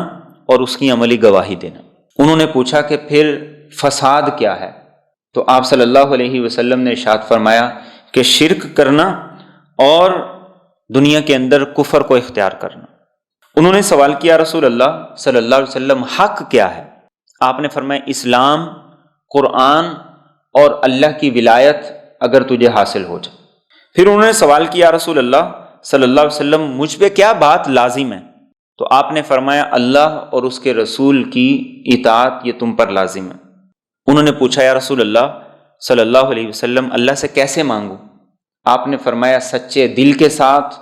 اور اس کی عملی گواہی دینا۔ انہوں نے پوچھا کہ پھر فساد کیا ہے؟ تو آپ صلی اللہ علیہ وسلم نے ارشاد فرمایا کہ شرک کرنا اور دنیا کے اندر کفر کو اختیار کرنا۔ انہوں نے سوال کیا، رسول اللہ صلی اللہ علیہ وسلم حق کیا ہے؟ آپ نے فرمایا اسلام، قرآن اور اللہ کی ولایت اگر تجھے حاصل ہو جائے۔ پھر انہوں نے سوال کیا، رسول اللہ صلی اللہ علیہ وسلم مجھ پہ کیا بات لازم ہے؟ تو آپ نے فرمایا اللہ اور اس کے رسول کی اطاعت یہ تم پر لازم ہے۔ انہوں نے پوچھا، یا رسول اللہ صلی اللہ علیہ وسلم اللہ سے کیسے مانگوں؟ آپ نے فرمایا سچے دل کے ساتھ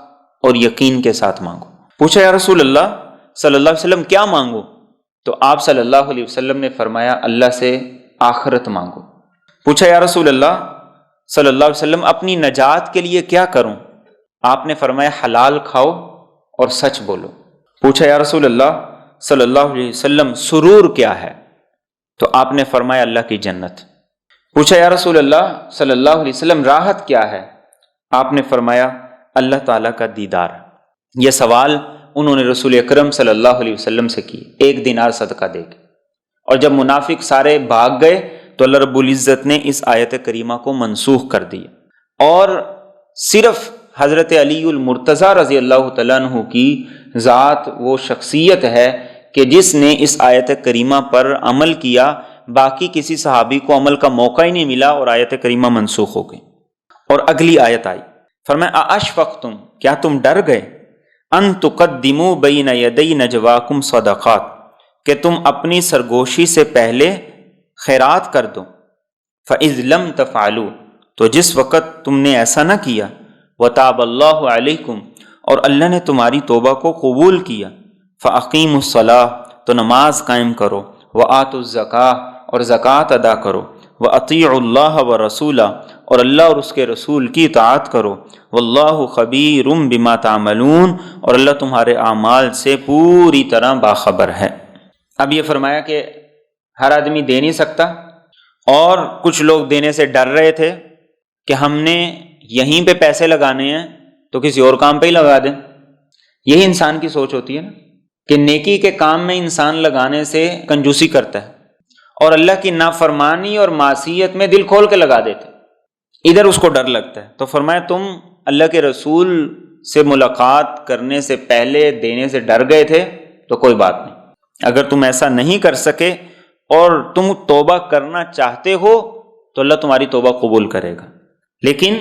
اور یقین کے ساتھ مانگو۔ پوچھا، یا رسول اللہ صلی اللہ علیہ وسلم کیا مانگو؟ تو آپ صلی اللہ علیہ وسلم نے فرمایا اللہ سے آخرت مانگو۔ پوچھا، یا رسول اللہ صلی اللہ علیہ وسلم اپنی نجات کے لیے کیا کروں؟ آپ نے فرمایا حلال کھاؤ اور سچ بولو۔ پوچھا، یا رسول اللہ صلی اللہ علیہ وسلم سرور کیا ہے؟ تو آپ نے فرمایا اللہ کی جنت۔ پوچھا، یا رسول اللہ صلی اللہ علیہ وسلم راحت کیا ہے؟ آپ نے فرمایا اللہ تعالیٰ کا دیدار۔ یہ سوال انہوں نے رسول اکرم صلی اللہ علیہ وسلم سے کی 1 دینار صدقہ دے کے، اور جب منافق سارے بھاگ گئے تو اللہ رب العزت نے اس آیت کریمہ کو منسوخ کر دیا، اور صرف حضرت علی المرتضیٰ رضی اللہ تعالیٰ عنہ کی ذات وہ شخصیت ہے کہ جس نے اس آیت کریمہ پر عمل کیا، باقی کسی صحابی کو عمل کا موقع ہی نہیں ملا اور آیت کریمہ منسوخ ہو گئی۔ اور اگلی آیت آئی، فرمایا ااشفقتم، کیا تم ڈر گئے، ان تقدموا بین یدی نجواکم صدقات، کہ تم اپنی سرگوشی سے پہلے خیرات کر دو، فاذ لم تفعلوا، تو جس وقت تم نے ایسا نہ کیا، وتاب اللہ علیکم، اور اللہ نے تمہاری توبہ کو قبول کیا، فاقیموا الصلاۃ، تو نماز قائم کرو، وآتوا الزکاۃ، اور زکوٰۃ ادا کرو، وَأَطِيعُوا اللَّهَ وَرَسُولَهُ، اور اللہ اور اس کے رسول کی اطاعت کرو، وَاللَّهُ خَبِيرٌ بِمَا تَعْمَلُونَ، اور اللہ تمہارے اعمال سے پوری طرح باخبر ہے۔ اب یہ فرمایا کہ ہر آدمی دے نہیں سکتا، اور کچھ لوگ دینے سے ڈر رہے تھے کہ ہم نے یہیں پہ پیسے لگانے ہیں تو کسی اور کام پہ ہی لگا دیں۔ یہی انسان کی سوچ ہوتی ہے نا، کہ نیکی کے کام میں انسان لگانے سے کنجوسی کرتا ہے، اور اللہ کی نافرمانی اور معصیت میں دل کھول کے لگا دیتے، ادھر اس کو ڈر لگتا ہے۔ تو فرمایا تم اللہ کے رسول سے ملاقات کرنے سے پہلے دینے سے ڈر گئے تھے تو کوئی بات نہیں، اگر تم ایسا نہیں کر سکے اور تم توبہ کرنا چاہتے ہو تو اللہ تمہاری توبہ قبول کرے گا، لیکن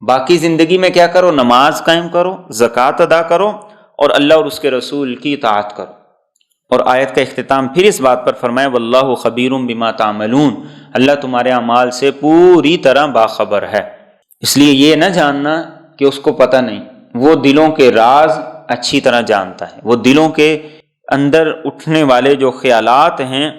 باقی زندگی میں کیا کرو، نماز قائم کرو، زکوٰۃ ادا کرو، اور اللہ اور اس کے رسول کی اطاعت کرو۔ اور آیت کا اختتام پھر اس بات پر فرمایا واللہ خبیر بما تعملون، اللہ تمہارے اعمال سے پوری طرح باخبر ہے۔ اس لیے یہ نہ جاننا کہ اس کو پتہ نہیں، وہ دلوں کے راز اچھی طرح جانتا ہے، وہ دلوں کے اندر اٹھنے والے جو خیالات ہیں،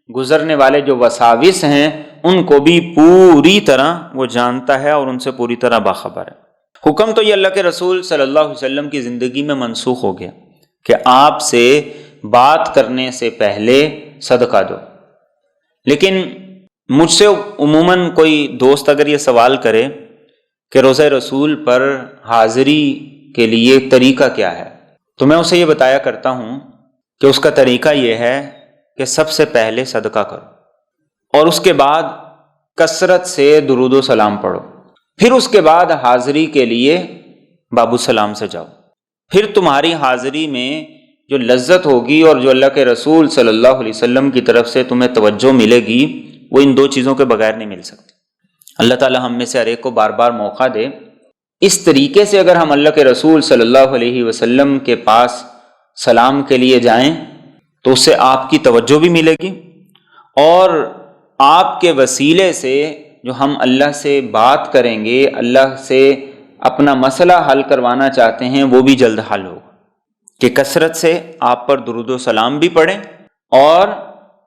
گزرنے والے جو وساوس ہیں، ان کو بھی پوری طرح وہ جانتا ہے اور ان سے پوری طرح باخبر ہے۔ حکم تو یہ اللہ کے رسول صلی اللہ علیہ وسلم کی زندگی میں منسوخ ہو گیا کہ آپ سے بات کرنے سے پہلے صدقہ دو، لیکن مجھ سے عموماً کوئی دوست اگر یہ سوال کرے کہ روزہ رسول پر حاضری کے لیے طریقہ کیا ہے، تو میں اسے یہ بتایا کرتا ہوں کہ اس کا طریقہ یہ ہے کہ سب سے پہلے صدقہ کرو اور اس کے بعد کثرت سے درود و سلام پڑھو، پھر اس کے بعد حاضری کے لیے باب السلام سے جاؤ، پھر تمہاری حاضری میں جو لذت ہوگی اور جو اللہ کے رسول صلی اللہ علیہ وسلم کی طرف سے تمہیں توجہ ملے گی وہ ان دو چیزوں کے بغیر نہیں مل سکتی۔ اللہ تعالی ہم میں سے ہر ایک کو بار بار موقع دے، اس طریقے سے اگر ہم اللہ کے رسول صلی اللہ علیہ وسلم کے پاس سلام کے لیے جائیں تو اس سے آپ کی توجہ بھی ملے گی، اور آپ کے وسیلے سے جو ہم اللہ سے بات کریں گے، اللہ سے اپنا مسئلہ حل کروانا چاہتے ہیں، وہ بھی جلد حل ہوگا کہ کثرت سے آپ پر درود و سلام بھی پڑھیں اور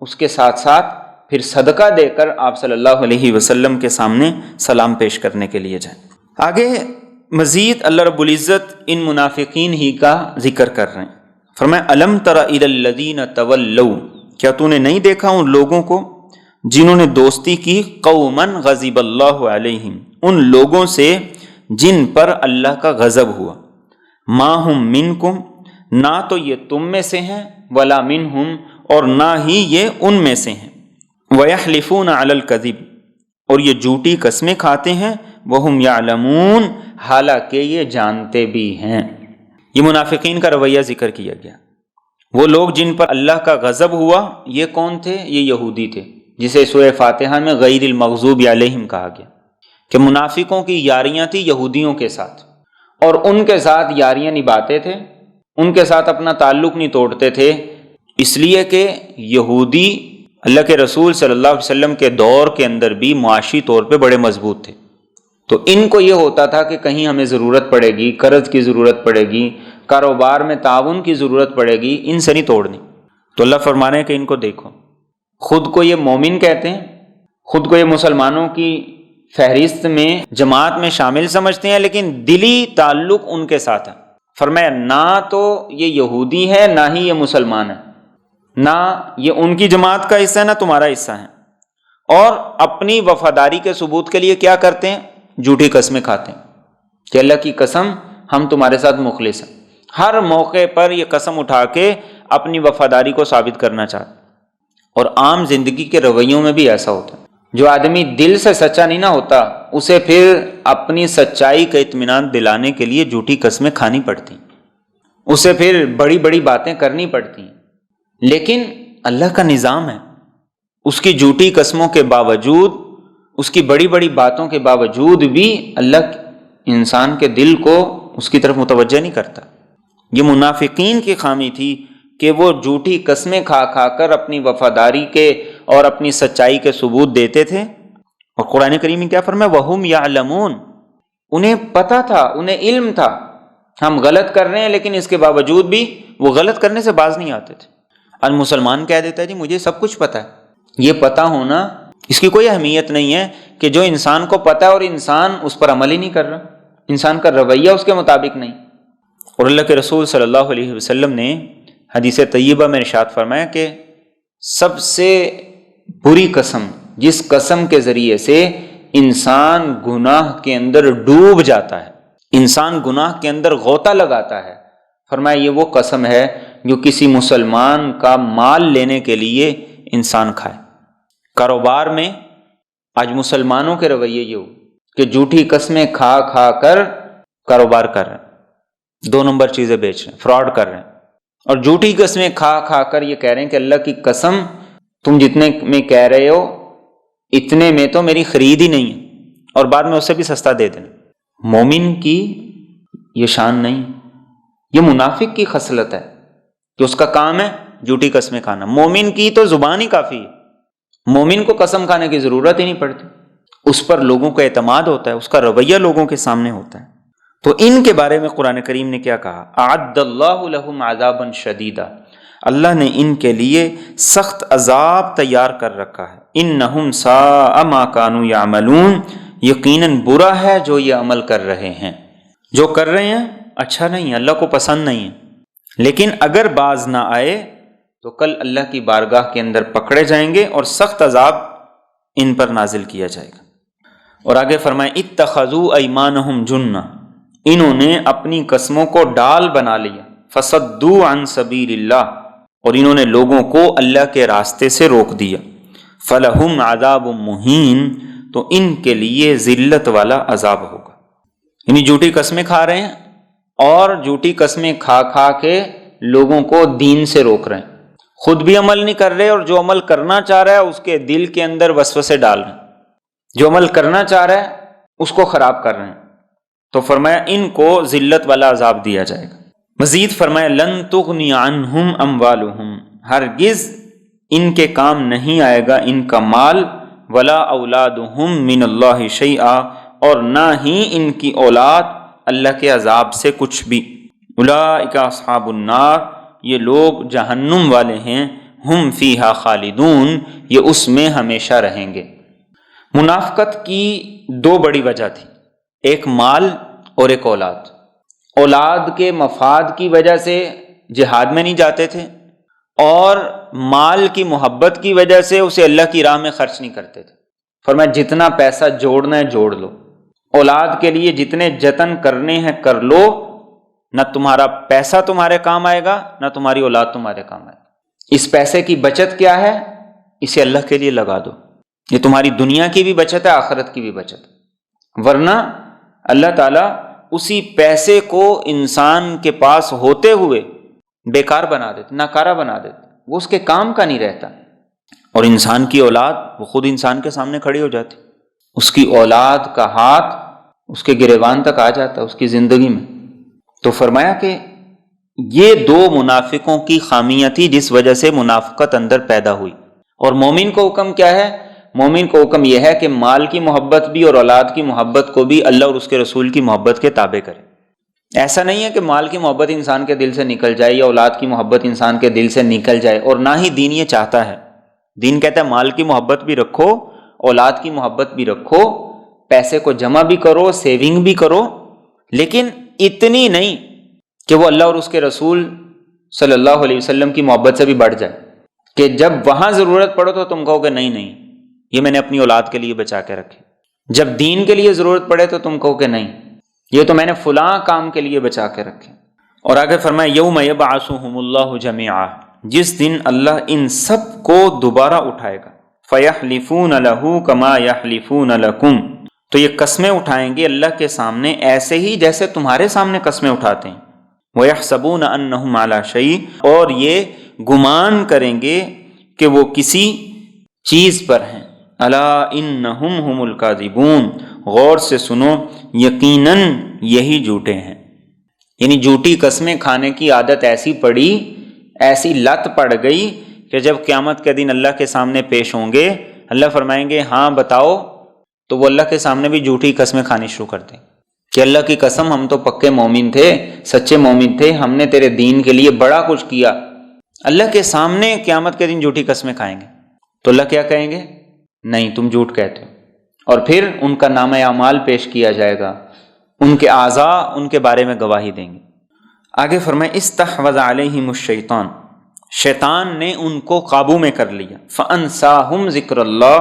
اس کے ساتھ ساتھ پھر صدقہ دے کر آپ صلی اللہ علیہ وسلم کے سامنے سلام پیش کرنے کے لیے جائیں۔ آگے مزید اللہ رب العزت ان منافقین ہی کا ذکر کر رہے ہیں۔ فرمایا الم تر الی الذین تولوا، کیا تو نے نہیں دیکھا ان لوگوں کو جنہوں نے دوستی کی، قوما غضب اللہ علیہم، ان لوگوں سے جن پر اللہ کا غضب ہوا، ما ہم منکم، نہ تو یہ تم میں سے ہیں، ولا منہم، اور نہ ہی یہ ان میں سے ہیں، ویحلفون علی الکذب، اور یہ جھوٹی قسمیں کھاتے ہیں، وہم یعلمون، حالانکہ یہ جانتے بھی ہیں۔ یہ منافقین کا رویہ ذکر کیا گیا۔ وہ لوگ جن پر اللہ کا غضب ہوا یہ کون تھے؟ یہ یہودی تھے، جسے سورہ فاتحہ میں غیر المغضوب علیہم کہا گیا کہ منافقوں کی یاریاں تھی یہودیوں کے ساتھ، اور ان کے ساتھ یاریاں نبھاتے تھے، ان کے ساتھ اپنا تعلق نہیں توڑتے تھے، اس لیے کہ یہودی اللہ کے رسول صلی اللہ علیہ وسلم کے دور کے اندر بھی معاشی طور پہ بڑے مضبوط تھے۔ تو ان کو یہ ہوتا تھا کہ کہیں ہمیں ضرورت پڑے گی، قرض کی ضرورت پڑے گی، کاروبار میں تعاون کی ضرورت پڑے گی، ان سے نہیں توڑنی۔ تو اللہ فرما رہے ہیں کہ ان کو دیکھو، خود کو یہ مومن کہتے ہیں، خود کو یہ مسلمانوں کی فہرست میں جماعت میں شامل سمجھتے ہیں، لیکن دلی تعلق ان کے ساتھ ہے۔ فرمایا نہ تو یہ یہودی ہے نہ ہی یہ مسلمان ہے، نہ یہ ان کی جماعت کا حصہ ہے نہ تمہارا حصہ ہے، اور اپنی وفاداری کے ثبوت کے لیے کیا کرتے ہیں؟ جھوٹی قسمیں کھاتے ہیں کہ اللہ کی قسم ہم تمہارے ساتھ مخلص ہیں۔ ہر موقع پر یہ قسم اٹھا کے اپنی وفاداری کو ثابت کرنا چاہتے ہیں، اور عام زندگی کے رویوں میں بھی ایسا ہوتا ہے۔ جو آدمی دل سے سچا نہیں نہ ہوتا اسے پھر اپنی سچائی کا اطمینان دلانے کے لیے جھوٹی قسمیں کھانی پڑتی ہیں، اسے پھر بڑی بڑی باتیں کرنی پڑتی ہیں، لیکن اللہ کا نظام ہے، اس کی جھوٹی قسموں کے باوجود، اس کی بڑی بڑی باتوں کے باوجود بھی اللہ انسان کے دل کو اس کی طرف متوجہ نہیں کرتا۔ یہ منافقین کی خامی تھی کہ وہ جھوٹی قسمیں کھا کھا کر اپنی وفاداری کے اور اپنی سچائی کے ثبوت دیتے تھے، اور قرآن کریم میں کیا فرمایا؟ وَهُمْ يَعْلَمُونَ، انہیں پتہ تھا، انہیں علم تھا ہم غلط کر رہے ہیں، لیکن اس کے باوجود بھی وہ غلط کرنے سے باز نہیں آتے تھے۔ اور مسلمان کہہ دیتا ہے جی مجھے سب کچھ پتہ ہے۔ یہ پتہ ہونا اس کی کوئی اہمیت نہیں ہے کہ جو انسان کو پتہ ہے اور انسان اس پر عمل ہی نہیں کر رہا، انسان کا رویہ اس کے مطابق نہیں۔ اور اللہ کے رسول صلی اللہ علیہ وسلم نے حدیث طیبہ میں ارشاد فرمایا کہ سب سے بری قسم، جس قسم کے ذریعے سے انسان گناہ کے اندر ڈوب جاتا ہے، انسان گناہ کے اندر غوطہ لگاتا ہے، فرمایا یہ وہ قسم ہے جو کسی مسلمان کا مال لینے کے لیے انسان کھائے۔ کاروبار میں آج مسلمانوں کے رویے یہ ہو کہ جھوٹی قسمیں کھا کھا کر کاروبار کر رہے ہیں، 2 نمبر چیزیں بیچ رہے ہیں، فراڈ کر رہے ہیں، اور جھوٹی قسمیں کھا کھا کر یہ کہہ رہے ہیں کہ اللہ کی قسم تم جتنے میں کہہ رہے ہو اتنے میں تو میری خرید ہی نہیں ہے، اور بعد میں اسے بھی سستا دے دینا۔ مومن کی یہ شان نہیں، یہ منافق کی خصلت ہے کہ اس کا کام ہے جھوٹی قسمیں کھانا۔ مومن کی تو زبان ہی کافی ہے، مومن کو قسم کھانے کی ضرورت ہی نہیں پڑتی، اس پر لوگوں کا اعتماد ہوتا ہے، اس کا رویہ لوگوں کے سامنے ہوتا ہے۔ تو ان کے بارے میں قرآن کریم نے کیا کہا؟ اعد اللہ لہم عذابا شدیدا، اللہ نے ان کے لیے سخت عذاب تیار کر رکھا ہے۔ انہم ساء ما کانوا یعملون، یقیناً برا ہے جو یہ عمل کر رہے ہیں، جو کر رہے ہیں اچھا نہیں ہے، اللہ کو پسند نہیں ہے، لیکن اگر باز نہ آئے تو کل اللہ کی بارگاہ کے اندر پکڑے جائیں گے اور سخت عذاب ان پر نازل کیا جائے گا۔ اور آگے فرمائیں اتخذوا ایمانہم جنہ، انہوں نے اپنی قسموں کو ڈال بنا لیا، فصدوا عن سبیل اللہ، اور انہوں نے لوگوں کو اللہ کے راستے سے روک دیا، فلہم عذاب مہین، تو ان کے لیے ذلت والا عذاب ہوگا۔ یعنی جھوٹی قسمیں کھا رہے ہیں اور جھوٹی قسمیں کھا کھا کے لوگوں کو دین سے روک رہے ہیں، خود بھی عمل نہیں کر رہے، اور جو عمل کرنا چاہ رہا ہے اس کے دل کے اندر وسوسے ڈال رہے ہیں، جو عمل کرنا چاہ رہا ہے اس کو خراب کر رہے ہیں۔ تو فرمایا ان کو ذلت والا عذاب دیا جائے گا۔ مزید فرمایا لن تغنی عنہم اموالہم، ہرگز ان کے کام نہیں آئے گا ان کا مال، ولا اولادہم من اللہ شیئا، اور نہ ہی ان کی اولاد اللہ کے عذاب سے کچھ بھی۔ اولئک اصحاب النار، یہ لوگ جہنم والے ہیں، ہم فیہا خالدون، یہ اس میں ہمیشہ رہیں گے۔ منافقت کی دو بڑی وجہ تھی، ایک مال اور ایک اولاد۔ اولاد کے مفاد کی وجہ سے جہاد میں نہیں جاتے تھے، اور مال کی محبت کی وجہ سے اسے اللہ کی راہ میں خرچ نہیں کرتے تھے۔ فرمایا جتنا پیسہ جوڑنا ہے جوڑ لو، اولاد کے لیے جتنے جتن کرنے ہیں کر لو، نہ تمہارا پیسہ تمہارے کام آئے گا نہ تمہاری اولاد تمہارے کام آئے گا۔ اس پیسے کی بچت کیا ہے؟ اسے اللہ کے لیے لگا دو، یہ تمہاری دنیا کی بھی بچت ہے، آخرت کی بھی بچت ہے۔ ورنہ اللہ تعالیٰ اسی پیسے کو انسان کے پاس ہوتے ہوئے بیکار بنا دیتے، ناکارہ بنا دیتے، وہ اس کے کام کا نہیں رہتا، اور انسان کی اولاد وہ خود انسان کے سامنے کھڑی ہو جاتی، اس کی اولاد کا ہاتھ اس کے گریبان تک آ جاتا اس کی زندگی میں۔ تو فرمایا کہ یہ دو منافقوں کی خامیاں تھی جس وجہ سے منافقت اندر پیدا ہوئی۔ اور مومن کو حکم کیا ہے؟ مومن کو حکم یہ ہے کہ مال کی محبت بھی اور اولاد کی محبت کو بھی اللہ اور اس کے رسول کی محبت کے تابع کرے۔ ایسا نہیں ہے کہ مال کی محبت انسان کے دل سے نکل جائے یا اولاد کی محبت انسان کے دل سے نکل جائے، اور نہ ہی دین یہ چاہتا ہے۔ دین کہتا ہے مال کی محبت بھی رکھو، اولاد کی محبت بھی رکھو، پیسے کو جمع بھی کرو، سیونگ بھی کرو، لیکن اتنی نہیں کہ وہ اللہ اور اس کے رسول صلی اللہ علیہ وسلم کی محبت سے بھی بڑھ جائے، کہ جب وہاں ضرورت پڑو تو تم کہو کہ نہیں یہ میں نے اپنی اولاد کے لیے بچا کے رکھے، جب دین کے لیے ضرورت پڑے تو تم کہو کہ نہیں یہ تو میں نے فلاں کام کے لیے بچا کے رکھے۔ اور آگے فرمایا یوم یبعثہم اللہ جميعا، جس دن اللہ ان سب کو دوبارہ اٹھائے گا، فیحلفون لہ کما یحلفون لکم، تو یہ قسمیں اٹھائیں گے اللہ کے سامنے ایسے ہی جیسے تمہارے سامنے قسمیں اٹھاتے ہیں، وَيَحْسَبُونَ أَنَّهُمْ عَلَى شَيْءٍ، اور یہ گمان کریں گے کہ وہ کسی چیز پر ہیں، أَلَا إِنَّهُمْ هُمُ الْكَاذِبُونَ، غور سے سنو یقیناً یہی جھوٹے ہیں۔ یعنی جھوٹی قسمیں کھانے کی عادت ایسی پڑی، ایسی لت پڑ گئی کہ جب قیامت کے دن اللہ کے سامنے پیش ہوں گے، اللہ فرمائیں گے ہاں بتاؤ، تو وہ اللہ کے سامنے بھی جھوٹی قسمیں کھانی شروع کر دیں کہ اللہ کی قسم ہم تو پکے مومن تھے، سچے مومن تھے، ہم نے تیرے دین کے لیے بڑا کچھ کیا۔ اللہ کے سامنے قیامت کے دن جھوٹی قسمیں کھائیں گے تو اللہ کیا کہیں گے؟ نہیں تم جھوٹ کہتے ہو، اور پھر ان کا نامہ اعمال پیش کیا جائے گا، ان کے اعضاء ان کے بارے میں گواہی دیں گے۔ آگے فرمائے استحوذ علیہم الشیطان، شیطان نے ان کو قابو میں کر لیا، فانساہم ذکر اللہ،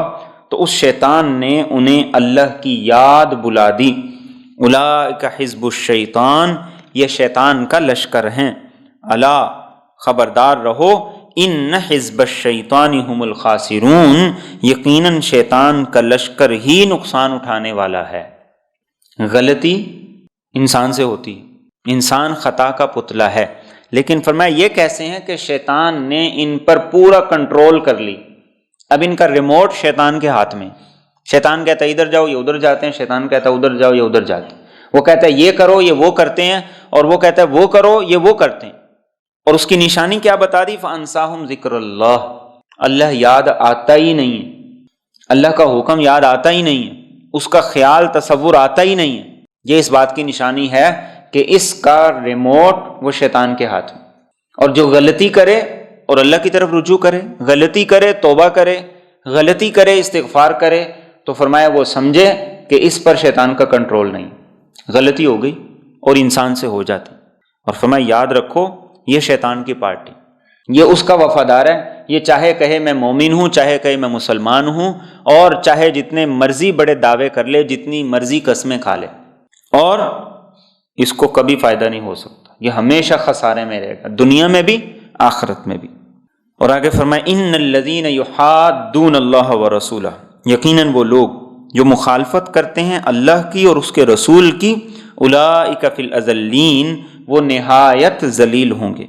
تو اس شیطان نے انہیں اللہ کی یاد بلا دی۔ اولئک حزب الشیطان، یہ شیطان کا لشکر ہیں، الا خبردار رہو، ان حزب الشیطان هم الخاسرون، یقیناً شیطان کا لشکر ہی نقصان اٹھانے والا ہے۔ غلطی انسان سے ہوتی، انسان خطا کا پتلا ہے، لیکن فرمایا یہ کیسے ہیں کہ شیطان نے ان پر پورا کنٹرول کر لی، اب ان کا ریموٹ شیطان کے ہاتھ میں، شیطان کہتا ہے ادھر جاؤ یہ ادھر جاتے ہیں، شیطان کہتا ہے ادھر جاؤ یہ ادھر جاتے ہیں، وہ کہتا ہے یہ کرو یہ وہ کرتے ہیں، اور وہ کہتا ہے وہ کرو یہ وہ کرتے ہیں۔ اور اس کی نشانی کیا بتا دی؟ فَأَنْسَاهُمْ ذِكْرَ اللَّهِ، اللہ یاد آتا ہی نہیں ہے، اللہ کا حکم یاد آتا ہی نہیں ہے، اس کا خیال تصور آتا ہی نہیں ہے۔ یہ اس بات کی نشانی ہے کہ اس کا ریموٹ وہ شیطان کے ہاتھ میں، اور جو غلطی کرے اور اللہ کی طرف رجوع کرے، غلطی کرے توبہ کرے، غلطی کرے استغفار کرے، تو فرمایا وہ سمجھے کہ اس پر شیطان کا کنٹرول نہیں، غلطی ہو گئی اور انسان سے ہو جاتی۔ اور فرمایا یاد رکھو یہ شیطان کی پارٹی، یہ اس کا وفادار ہے، یہ چاہے کہے میں مومن ہوں، چاہے کہے میں مسلمان ہوں، اور چاہے جتنے مرضی بڑے دعوے کر لے، جتنی مرضی قسمیں کھا لے، اور اس کو کبھی فائدہ نہیں ہو سکتا۔ یہ ہمیشہ خسارے میں رہے گا، دنیا میں بھی آخرت میں بھی۔ اور آگے فرمائے ان الذین یحادون اللہ ورسولہ، یقیناً وہ لوگ جو مخالفت کرتے ہیں اللہ کی اور اس کے رسول کی، اولئک فی الاذلین، وہ نہایت ذلیل ہوں گے۔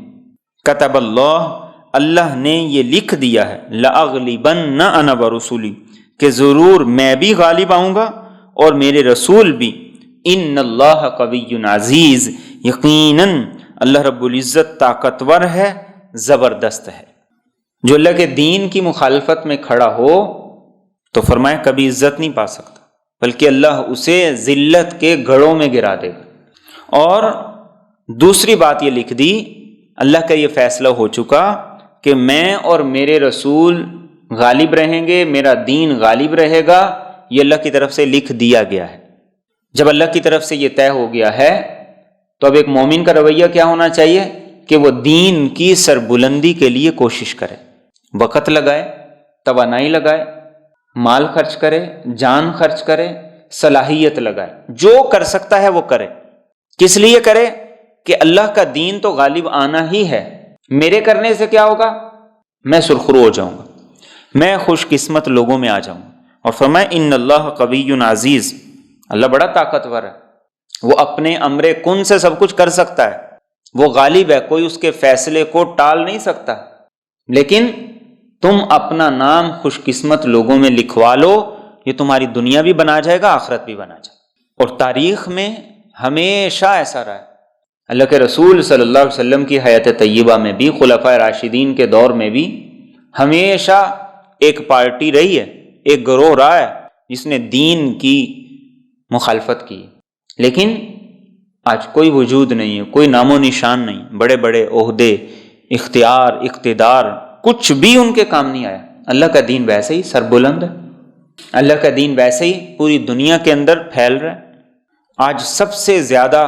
کتب اللہ نے یہ لکھ دیا ہے، لأغلبن انا ورسولی، کہ ضرور میں بھی غالب آؤں گا اور میرے رسول بھی۔ ان اللہ قوی عزیز، یقیناً اللہ رب العزت طاقتور ہے، زبردست ہے۔ جو اللہ کے دین کی مخالفت میں کھڑا ہو تو فرمایا کبھی عزت نہیں پا سکتا، بلکہ اللہ اسے ذلت کے گڑھوں میں گرا دے گا۔ اور دوسری بات یہ لکھ دی، اللہ کا یہ فیصلہ ہو چکا کہ میں اور میرے رسول غالب رہیں گے، میرا دین غالب رہے گا، یہ اللہ کی طرف سے لکھ دیا گیا ہے۔ جب اللہ کی طرف سے یہ طے ہو گیا ہے تو اب ایک مومن کا رویہ کیا ہونا چاہیے کہ وہ دین کی سربلندی کے لیے کوشش کرے، وقت لگائے، توانائی لگائے، مال خرچ کرے، جان خرچ کرے، صلاحیت لگائے، جو کر سکتا ہے وہ کرے۔ کس لیے کرے؟ کہ اللہ کا دین تو غالب آنا ہی ہے، میرے کرنے سے کیا ہوگا؟ میں سرخرو ہو جاؤں گا، میں خوش قسمت لوگوں میں آ جاؤں گا۔ اور فرمایا ان اللہ قوی عزیز، اللہ بڑا طاقتور ہے، وہ اپنے امر کن سے سب کچھ کر سکتا ہے، وہ غالب ہے، کوئی اس کے فیصلے کو ٹال نہیں سکتا۔ لیکن تم اپنا نام خوش قسمت لوگوں میں لکھوا لو، یہ تمہاری دنیا بھی بنا جائے گا، آخرت بھی بنا جائے گا۔ اور تاریخ میں ہمیشہ ایسا رہا ہے، اللہ کے رسول صلی اللہ علیہ وسلم کی حیات طیبہ میں بھی، خلفائے راشدین کے دور میں بھی ہمیشہ ایک پارٹی رہی ہے، ایک گروہ رہا ہے جس نے دین کی مخالفت کی، لیکن آج کوئی وجود نہیں ہے، کوئی نام و نشان نہیں، بڑے بڑے عہدے، اختیار، اقتدار، کچھ بھی ان کے کام نہیں آیا۔ اللہ کا دین ویسے ہی سربلند ہے، اللہ کا دین ویسے ہی پوری دنیا کے اندر پھیل رہا ہے۔ آج سب سے زیادہ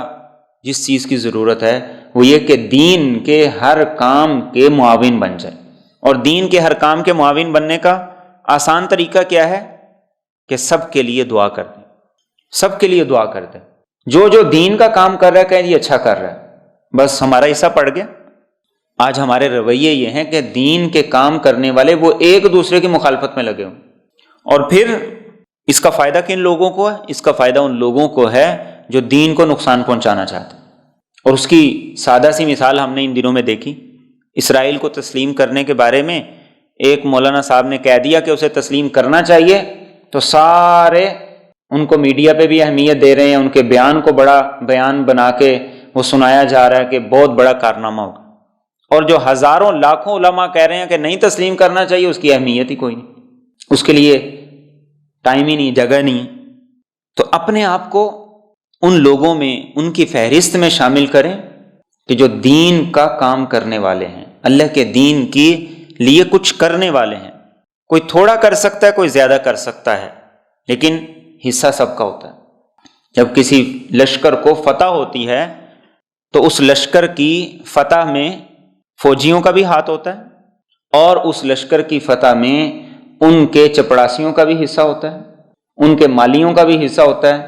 جس چیز کی ضرورت ہے وہ یہ کہ دین کے ہر کام کے معاون بن جائے۔ اور دین کے ہر کام کے معاون بننے کا آسان طریقہ کیا ہے؟ کہ سب کے لیے دعا کر دیں، سب کے لیے دعا کر دیں۔ جو دین کا کام کر رہا ہے کہیں یہ اچھا کر رہا ہے، بس ہمارا حصہ پڑ گیا۔ آج ہمارے رویے یہ ہیں کہ دین کے کام کرنے والے وہ ایک دوسرے کی مخالفت میں لگے ہوں، اور پھر اس کا فائدہ کن لوگوں کو ہے؟ اس کا فائدہ ان لوگوں کو ہے جو دین کو نقصان پہنچانا چاہتے ہیں۔ اور اس کی سادہ سی مثال ہم نے ان دنوں میں دیکھی، اسرائیل کو تسلیم کرنے کے بارے میں ایک مولانا صاحب نے کہہ دیا کہ اسے تسلیم کرنا چاہیے، تو سارے ان کو میڈیا پہ بھی اہمیت دے رہے ہیں، ان کے بیان کو بڑا بیان بنا کے وہ سنایا جا رہا ہے کہ بہت بڑا کارنامہ ہوگا۔ اور جو ہزاروں لاکھوں علماء کہہ رہے ہیں کہ نہیں تسلیم کرنا چاہیے، اس کی اہمیت ہی کوئی نہیں، اس کے لیے ٹائم ہی نہیں، جگہ نہیں۔ تو اپنے آپ کو ان لوگوں میں، ان کی فہرست میں شامل کریں کہ جو دین کا کام کرنے والے ہیں، اللہ کے دین کے لیے کچھ کرنے والے ہیں۔ کوئی تھوڑا کر سکتا ہے، کوئی زیادہ کر سکتا ہے، لیکن حصہ سب کا ہوتا ہے۔ جب کسی لشکر کو فتح ہوتی ہے تو اس لشکر کی فتح میں فوجیوں کا بھی ہاتھ ہوتا ہے، اور اس لشکر کی فتح میں ان کے چپڑاسیوں کا بھی حصہ ہوتا ہے، ان کے مالیوں کا بھی حصہ ہوتا ہے،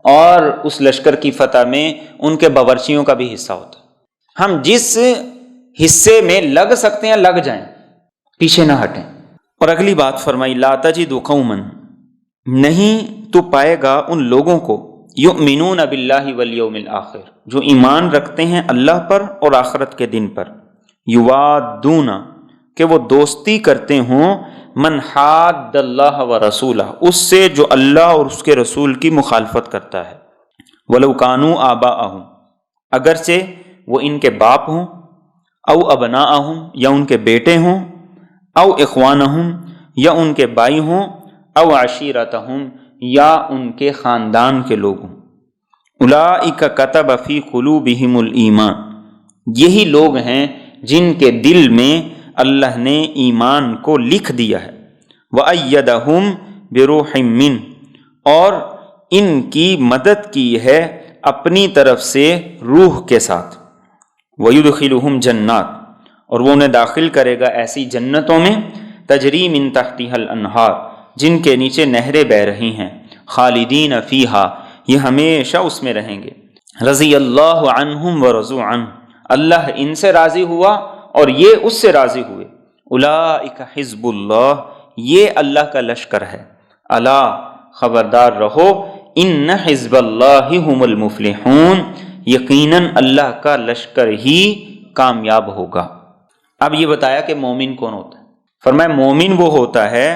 اور اس لشکر کی فتح میں ان کے باورچیوں کا بھی حصہ ہوتا ہے۔ ہم جس حصے میں لگ سکتے ہیں لگ جائیں، پیچھے نہ ہٹیں۔ اور اگلی بات فرمائی لا تجد قوما، نہیں تو پائے گا ان لوگوں کو یؤمنون باللہ والیوم الآخر، جو ایمان رکھتے ہیں اللہ پر اور آخرت کے دن پر، یوادون، کہ وہ دوستی کرتے ہوں، من حاد اللہ ورسولہ، اس سے جو اللہ اور اس کے رسول کی مخالفت کرتا ہے، ولو کانوا آباءہم، اگرچہ وہ ان کے باپ ہوں، او ابناءہم، یا ان کے بیٹے ہوں، او اخوانہم، یا ان کے بھائی ہوں، او عشیرتہم، یا ان کے خاندان کے لوگ ہوں۔ اولئک کتب فی قلوبہم الایمان، یہی لوگ ہیں جن کے دل میں اللہ نے ایمان کو لکھ دیا ہے۔ وَأَيَّدَهُمْ بِرُوحٍ مِّنْهُ، اور ان کی مدد کی ہے اپنی طرف سے روح کے ساتھ۔ وَيُدْخِلُهُمْ جَنَّاتٍ، اور وہ انہیں داخل کرے گا ایسی جنتوں میں، تجری من تحتها الانہار، جن کے نیچے نہریں بہہ رہی ہیں، خالدین فیہا، یہ ہمیشہ اس میں رہیں گے، رضی اللہ عنہم ورضوا عنہ، اللہ ان سے راضی ہوا اور یہ اس سے راضی ہوئے۔ اولئک حزب اللہ، یہ اللہ کا لشکر ہے۔ الا، خبردار رہو، ان حزب اللہ هم المفلحون، یقیناً اللہ کا لشکر ہی کامیاب ہوگا۔ اب یہ بتایا کہ مومن کون ہوتا ہے۔ فرمایا مومن وہ ہوتا ہے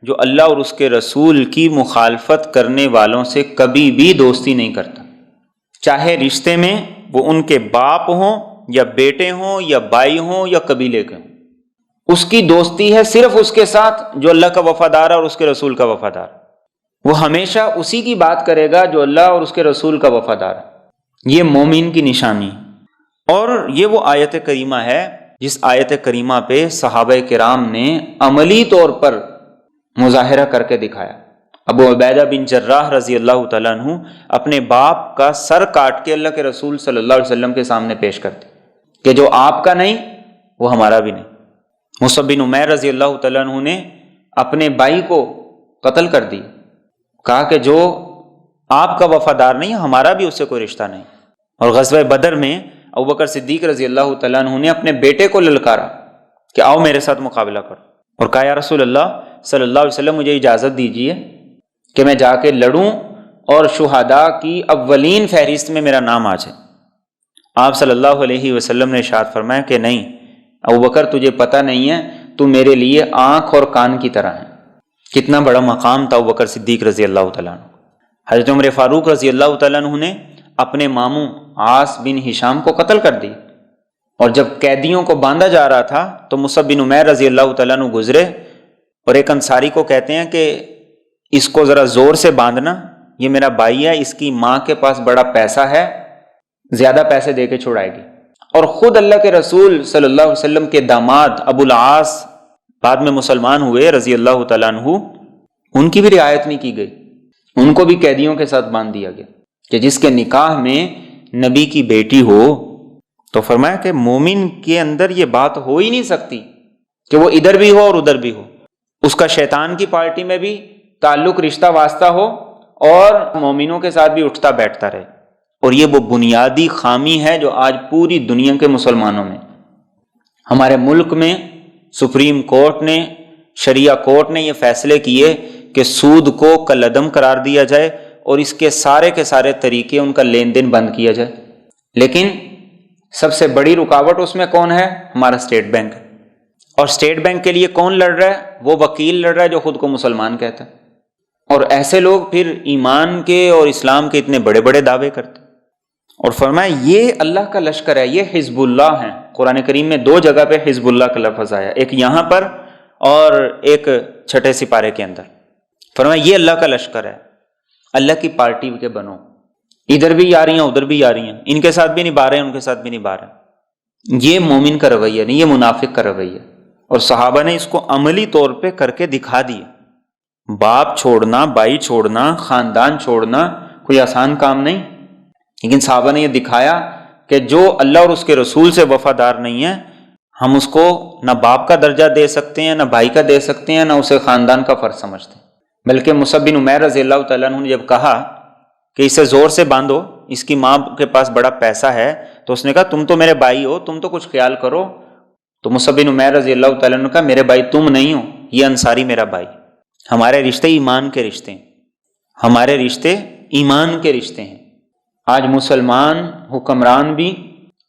جو اللہ اور اس کے رسول کی مخالفت کرنے والوں سے کبھی بھی دوستی نہیں کرتا، چاہے رشتے میں وہ ان کے باپ ہوں یا بیٹے ہوں یا بھائی ہوں یا قبیلے کے ہوں۔ اس کی دوستی ہے صرف اس کے ساتھ جو اللہ کا وفادار ہے اور اس کے رسول کا وفادار ہے۔ وہ ہمیشہ اسی کی بات کرے گا جو اللہ اور اس کے رسول کا وفادار ہے۔ یہ مومن کی نشانی ہے۔ اور یہ وہ آیت کریمہ ہے جس آیت کریمہ پہ صحابہ کرام نے عملی طور پر مظاہرہ کر کے دکھایا۔ ابو عبیدہ بن جراح رضی اللہ تعالیٰ عنہ اپنے باپ کا سر کاٹ کے اللہ کے رسول صلی اللہ علیہ وسلم کے سامنے پیش کرتے کہ جو آپ کا نہیں وہ ہمارا بھی نہیں۔ مصعب بن عمیر رضی اللہ تعالیٰ عنہ نے اپنے بھائی کو قتل کر دی، کہا کہ جو آپ کا وفادار نہیں ہمارا بھی اس سے کوئی رشتہ نہیں۔ اور غزوہ بدر میں ابوبکر صدیق رضی اللہ تعالیٰ عنہ نے اپنے بیٹے کو للکارا کہ آؤ میرے ساتھ مقابلہ کرو، اور کہا یا رسول اللہ صلی اللہ علیہ وسلم مجھے اجازت دیجیے کہ میں جا کے لڑوں اور شہداء کی اولین فہرست میں میرا نام آ جائے۔ آپ صلی اللہ علیہ وسلم نے ارشاد فرمایا کہ نہیں ابوبکر، تجھے پتہ نہیں ہے تو میرے لیے آنکھ اور کان کی طرح ہے۔ کتنا بڑا مقام تھا ابوبکر صدیق رضی اللہ تعالیٰ عنہ۔ حضرت عمر فاروق رضی اللہ تعالیٰ عنہ نے اپنے ماموں عاص بن ہشام کو قتل کر دی، اور جب قیدیوں کو باندھا جا رہا تھا تو مصعب بن عمیر رضی اللہ تعالیٰ عنہ گزرے اور ایک انصاری کو کہتے ہیں کہ اس کو ذرا زور سے باندھنا، یہ میرا بھائی ہے، اس کی ماں کے پاس بڑا پیسہ ہے، زیادہ پیسے دے کے چھڑائے گی۔ اور خود اللہ کے رسول صلی اللہ علیہ وسلم کے داماد ابو العاص بعد میں مسلمان ہوئے رضی اللہ تعالیٰ عنہ، ان کی بھی رعایت نہیں کی گئی، ان کو بھی قیدیوں کے ساتھ باندھ دیا گیا کہ جس کے نکاح میں نبی کی بیٹی ہو۔ تو فرمایا کہ مومن کے اندر یہ بات ہو ہی نہیں سکتی کہ وہ ادھر بھی ہو اور ادھر بھی ہو، اس کا شیطان کی پارٹی میں بھی تعلق رشتہ واسطہ ہو اور مومنوں کے ساتھ بھی اٹھتا بیٹھتا رہے۔ اور یہ وہ بنیادی خامی ہے جو آج پوری دنیا کے مسلمانوں میں، ہمارے ملک میں سپریم کورٹ نے، شریعہ کورٹ نے یہ فیصلے کیے کہ سود کو کالعدم قرار دیا جائے اور اس کے سارے طریقے ان کا لین دین بند کیا جائے۔ لیکن سب سے بڑی رکاوٹ اس میں کون ہے؟ ہمارا اسٹیٹ بینک۔ اور اسٹیٹ بینک کے لیے کون لڑ رہا ہے؟ وہ وکیل لڑ رہا ہے جو خود کو مسلمان کہتا ہے۔ اور ایسے لوگ پھر ایمان کے اور اسلام کے اتنے بڑے بڑے دعوے کرتے۔ اور فرمایا یہ اللہ کا لشکر ہے، یہ حزب اللہ ہیں۔ قرآن کریم میں 2 جگہ پہ حزب اللہ کا لفظ آیا، ایک یہاں پر اور ایک چھٹے سپارے کے اندر۔ فرمایا یہ اللہ کا لشکر ہے، اللہ کی پارٹی کے بنو، ادھر بھی آ رہی ہیں ادھر بھی آ رہی ہیں، ان کے ساتھ بھی نبھا رہے ہیں ان کے ساتھ بھی نبھا رہے ہیں۔ یہ مومن کا رویہ نہیں، یہ منافق کا رویہ۔ اور صحابہ نے اس کو عملی طور پہ کر کے دکھا دیا۔ باپ چھوڑنا، بھائی چھوڑنا، خاندان چھوڑنا کوئی آسان کام نہیں، لیکن صحابہ نے یہ دکھایا کہ جو اللہ اور اس کے رسول سے وفادار نہیں ہے، ہم اس کو نہ باپ کا درجہ دے سکتے ہیں، نہ بھائی کا دے سکتے ہیں، نہ اسے خاندان کا فرض سمجھتے ہیں۔ بلکہ مصعب بن عمیر رضی اللہ تعالیٰ عنہ نے جب کہا کہ اسے زور سے باندھو، اس کی ماں کے پاس بڑا پیسہ ہے، تو اس نے کہا تم تو میرے بھائی ہو، تم تو کچھ خیال کرو۔ تو مصعب بن عمیر رضی اللہ تعالیٰ عنہ نے کہا میرے بھائی تم نہیں ہو، یہ انصاری میرا بھائی، ہمارے رشتے ایمان کے رشتے ہیں، ہمارے رشتے ایمان کے رشتے ہیں۔ آج مسلمان حکمران بھی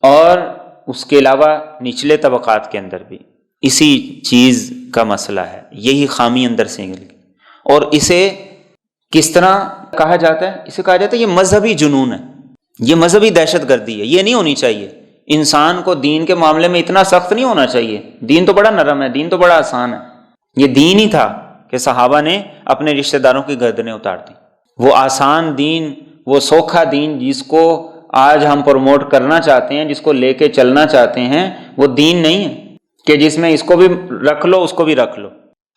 اور اس کے علاوہ نچلے طبقات کے اندر بھی اسی چیز کا مسئلہ ہے، یہی خامی اندر سے نکل گئی۔ اور اسے کس طرح کہا جاتا ہے؟ اسے کہا جاتا ہے یہ مذہبی جنون ہے، یہ مذہبی دہشت گردی ہے، یہ نہیں ہونی چاہیے۔ انسان کو دین کے معاملے میں اتنا سخت نہیں ہونا چاہیے، دین تو بڑا نرم ہے، دین تو بڑا آسان ہے۔ یہ دین ہی تھا کہ صحابہ نے اپنے رشتہ داروں کی گردنیں اتار دی۔ وہ آسان دین، وہ سوکھا دین جس کو آج ہم پروموٹ کرنا چاہتے ہیں، جس کو لے کے چلنا چاہتے ہیں، وہ دین نہیں ہے کہ جس میں اس کو بھی رکھ لو اس کو بھی رکھ لو،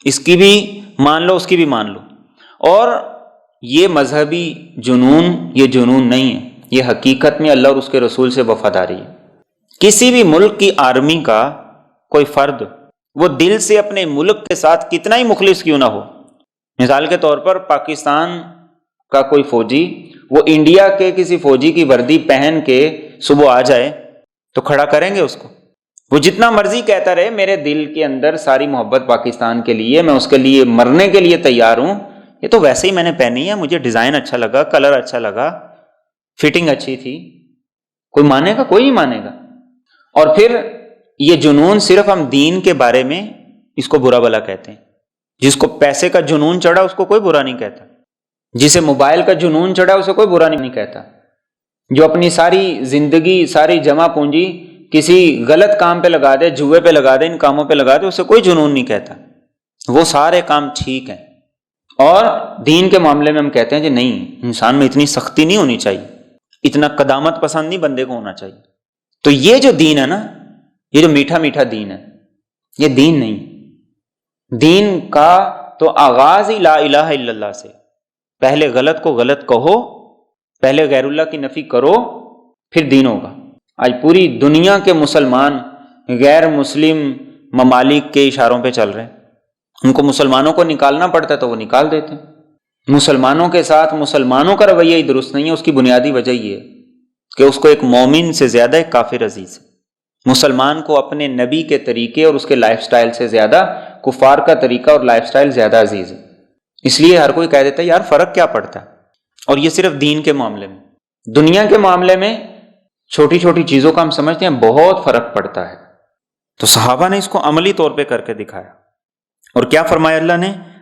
اس کی بھی مان لو اس کی بھی مان لو۔ اور یہ مذہبی جنون، یہ جنون نہیں ہے، یہ حقیقت میں اللہ اور اس کے رسول سے وفاداری ہے۔ کسی بھی ملک کی آرمی کا کوئی فرد وہ دل سے اپنے ملک کے ساتھ کتنا ہی مخلص کیوں نہ ہو، مثال کے طور پر پاکستان کا کوئی فوجی وہ انڈیا کے کسی فوجی کی وردی پہن کے صبح آ جائے تو کھڑا کریں گے اس کو؟ وہ جتنا مرضی کہتا رہے میرے دل کے اندر ساری محبت پاکستان کے لیے، میں اس کے لیے مرنے کے لیے تیار ہوں، یہ تو ویسے ہی میں نے پہنی ہے، مجھے ڈیزائن اچھا لگا، کلر اچھا لگا، فٹنگ اچھی تھی، کوئی مانے گا؟ کوئی نہیں مانے گا۔ اور پھر یہ جنون صرف ہم دین کے بارے میں اس کو برا بلا کہتے ہیں۔ جس کو پیسے کا جنون چڑھا اس کو کوئی برا نہیں کہتا، جسے موبائل کا جنون چڑھا اسے کوئی برا نہیں کہتا، جو اپنی ساری زندگی، ساری جمع پونجی کسی غلط کام پہ لگا دے، جوئے پہ لگا دے، ان کاموں پہ لگا دے، اسے کوئی جنون نہیں کہتا، وہ سارے کام ٹھیک ہیں۔ اور دین کے معاملے میں ہم کہتے ہیں کہ نہیں، انسان میں اتنی سختی نہیں ہونی چاہیے، اتنا قدامت پسند نہیں بندے کو ہونا چاہیے۔ تو یہ جو دین ہے نا، یہ جو میٹھا میٹھا دین ہے، یہ دین نہیں۔ دین کا تو آغاز ہی لا الہ الا اللہ سے، پہلے غلط کو غلط کہو، پہلے غیر اللہ کی نفی کرو، پھر دین ہوگا۔ آج پوری دنیا کے مسلمان غیر مسلم ممالک کے اشاروں پہ چل رہے ہیں، ان کو مسلمانوں کو نکالنا پڑتا ہے تو وہ نکال دیتے ہیں۔ مسلمانوں کے ساتھ مسلمانوں کا رویہ ہی درست نہیں ہے، اس کی بنیادی وجہ یہ ہے کہ اس کو ایک مومن سے زیادہ ایک کافر عزیز ہے۔ مسلمان کو اپنے نبی کے طریقے اور اس کے لائف سٹائل سے زیادہ کفار کا طریقہ اور لائف سٹائل زیادہ عزیز ہے۔ اس لیے ہر کوئی کہہ دیتا ہے یار فرق کیا پڑتا ہے، اور یہ صرف دین کے معاملے میں۔ دنیا کے معاملے میں چھوٹی چھوٹی چیزوں کا ہم سمجھتے ہیں بہت فرق پڑتا ہے۔ تو صحابہ نے اس کو عملی طور پہ کر کے دکھایا، اور کیا فرمایا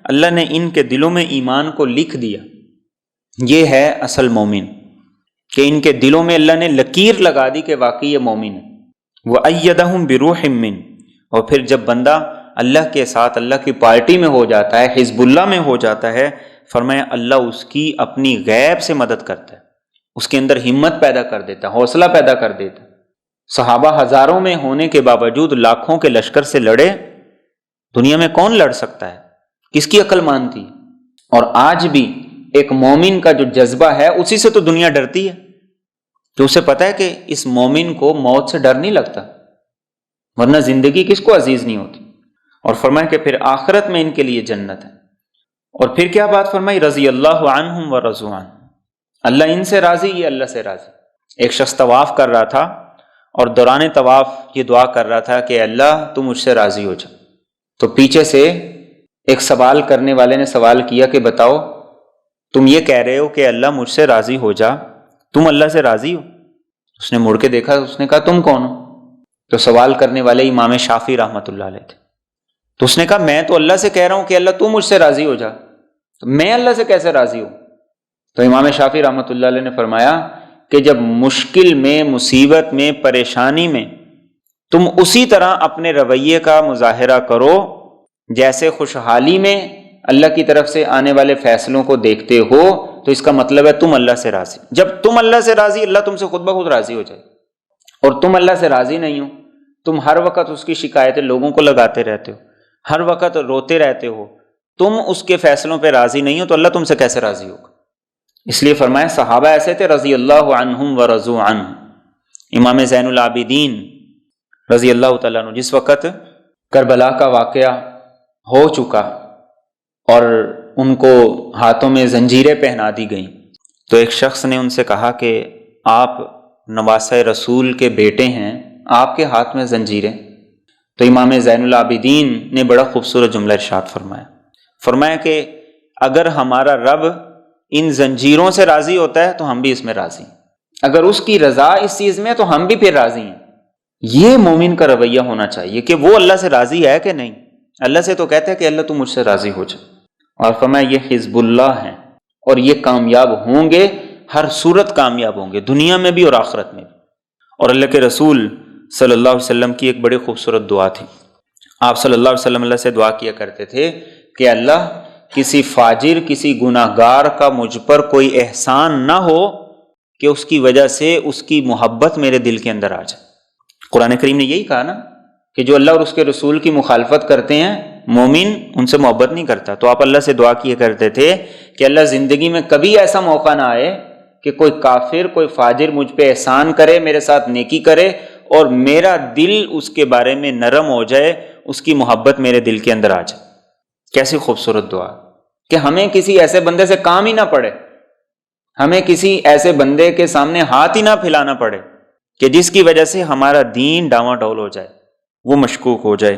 اللہ نے ان کے دلوں میں ایمان کو لکھ دیا۔ یہ ہے اصل مومن، کہ ان کے دلوں میں اللہ نے لکیر لگا دی کہ واقعی یہ مومن ہے۔ وَأَيَّدَهُمْ بِرُوحٍ مِّنْهُ، اور پھر جب بندہ اللہ کے ساتھ اللہ کی پارٹی میں ہو جاتا ہے، حزب اللہ میں ہو جاتا ہے، فرمایا اللہ اس کی اپنی غیب سے مدد کرتا ہے، اس کے اندر ہمت پیدا کر دیتا ہے، حوصلہ پیدا کر دیتا ہے۔ صحابہ ہزاروں میں ہونے کے باوجود لاکھوں کے لشکر سے لڑے، دنیا میں کون لڑ سکتا ہے؟ کس کی عقل مانتی؟ اور آج بھی ایک مومن کا جو جذبہ ہے اسی سے تو دنیا ڈرتی ہے، کہ اسے پتا ہے کہ اس مومن کو موت سے ڈر نہیں لگتا، ورنہ زندگی کس کو عزیز نہیں ہوتی۔ اور فرمایا کہ پھر آخرت میں ان کے لیے جنت ہے۔ اور پھر کیا بات فرمائی؟ رضی اللہ عنہم ورضوا عنہ، اللہ ان سے راضی، یہ اللہ سے راضی۔ ایک شخص طواف کر رہا تھا اور دوران طواف یہ دعا کر رہا تھا کہ اللہ تو مجھ سے راضی ہو جا۔ تو پیچھے سے ایک سوال کرنے والے نے سوال کیا کہ بتاؤ تم یہ کہہ رہے ہو کہ اللہ مجھ سے راضی ہو جا، تم اللہ سے راضی ہو؟ اس نے مڑ کے دیکھا، اس نے کہا تم کون ہو؟ تو سوال کرنے والے امام شافعی رحمۃ اللہ علیہ تھے۔ تو اس نے کہا میں تو اللہ سے کہہ رہا ہوں کہ اللہ تو مجھ سے راضی ہو جا، تو میں اللہ سے کیسے راضی ہوں؟ تو امام شافعی رحمۃ اللہ علیہ نے فرمایا کہ جب مشکل میں، مصیبت میں، پریشانی میں تم اسی طرح اپنے رویے کا مظاہرہ کرو جیسے خوشحالی میں اللہ کی طرف سے آنے والے فیصلوں کو دیکھتے ہو، تو اس کا مطلب ہے تم اللہ سے راضی۔ جب تم اللہ سے راضی، اللہ تم سے خود بخود راضی ہو جائے۔ اور تم اللہ سے راضی نہیں ہو، تم ہر وقت اس کی شکایتیں لوگوں کو لگاتے رہتے ہو، ہر وقت روتے رہتے ہو، تم اس کے فیصلوں پہ راضی نہیں ہو، تو اللہ تم سے کیسے راضی ہوگا؟ اس لیے فرمایا صحابہ ایسے تھے رضی اللہ عنہم ورضوا عنہ۔ امام زین العابدین رضی اللہ تعالیٰ عنہ جس وقت کربلا کا واقعہ ہو چکا اور ان کو ہاتھوں میں زنجیریں پہنا دی گئیں، تو ایک شخص نے ان سے کہا کہ آپ نواسہ رسول کے بیٹے ہیں، آپ کے ہاتھ میں زنجیریں؟ تو امام زین العابدین نے بڑا خوبصورت جملہ ارشاد فرمایا کہ اگر ہمارا رب ان زنجیروں سے راضی ہوتا ہے تو ہم بھی اس میں راضی ہیں، اگر اس کی رضا اس چیز میں تو ہم بھی پھر راضی ہیں۔ یہ مومن کا رویہ ہونا چاہیے کہ وہ اللہ سے راضی ہے کہ نہیں۔ اللہ سے تو کہتا ہے کہ اللہ تو مجھ سے راضی ہو جا، اور فرمایا یہ حزب اللہ ہیں اور یہ کامیاب ہوں گے، ہر صورت کامیاب ہوں گے، دنیا میں بھی اور آخرت میں بھی۔ اور اللہ کے رسول صلی اللہ علیہ وسلم کی ایک بڑی خوبصورت دعا تھی، آپ صلی اللہ علیہ وسلم اللہ سے دعا کیا کرتے تھے کہ اللہ کسی فاجر، کسی گناہ گار کا مجھ پر کوئی احسان نہ ہو کہ اس کی وجہ سے اس کی محبت میرے دل کے اندر آ جائے۔ قرآن کریم نے یہی کہا نا کہ جو اللہ اور اس کے رسول کی مخالفت کرتے ہیں مومن ان سے محبت نہیں کرتا۔ تو آپ اللہ سے دعا کیا کرتے تھے کہ اللہ زندگی میں کبھی ایسا موقع نہ آئے کہ کوئی کافر، کوئی فاجر مجھ پہ احسان کرے، میرے ساتھ نیکی کرے اور میرا دل اس کے بارے میں نرم ہو جائے، اس کی محبت میرے دل کے اندر آ جائے۔ کیسی خوبصورت دعا کہ ہمیں کسی ایسے بندے سے کام ہی نہ پڑے، ہمیں کسی ایسے بندے کے سامنے ہاتھ ہی نہ پھیلانا پڑے کہ جس کی وجہ سے ہمارا دین ڈاواں ڈول ہو جائے، وہ مشکوک ہو جائے۔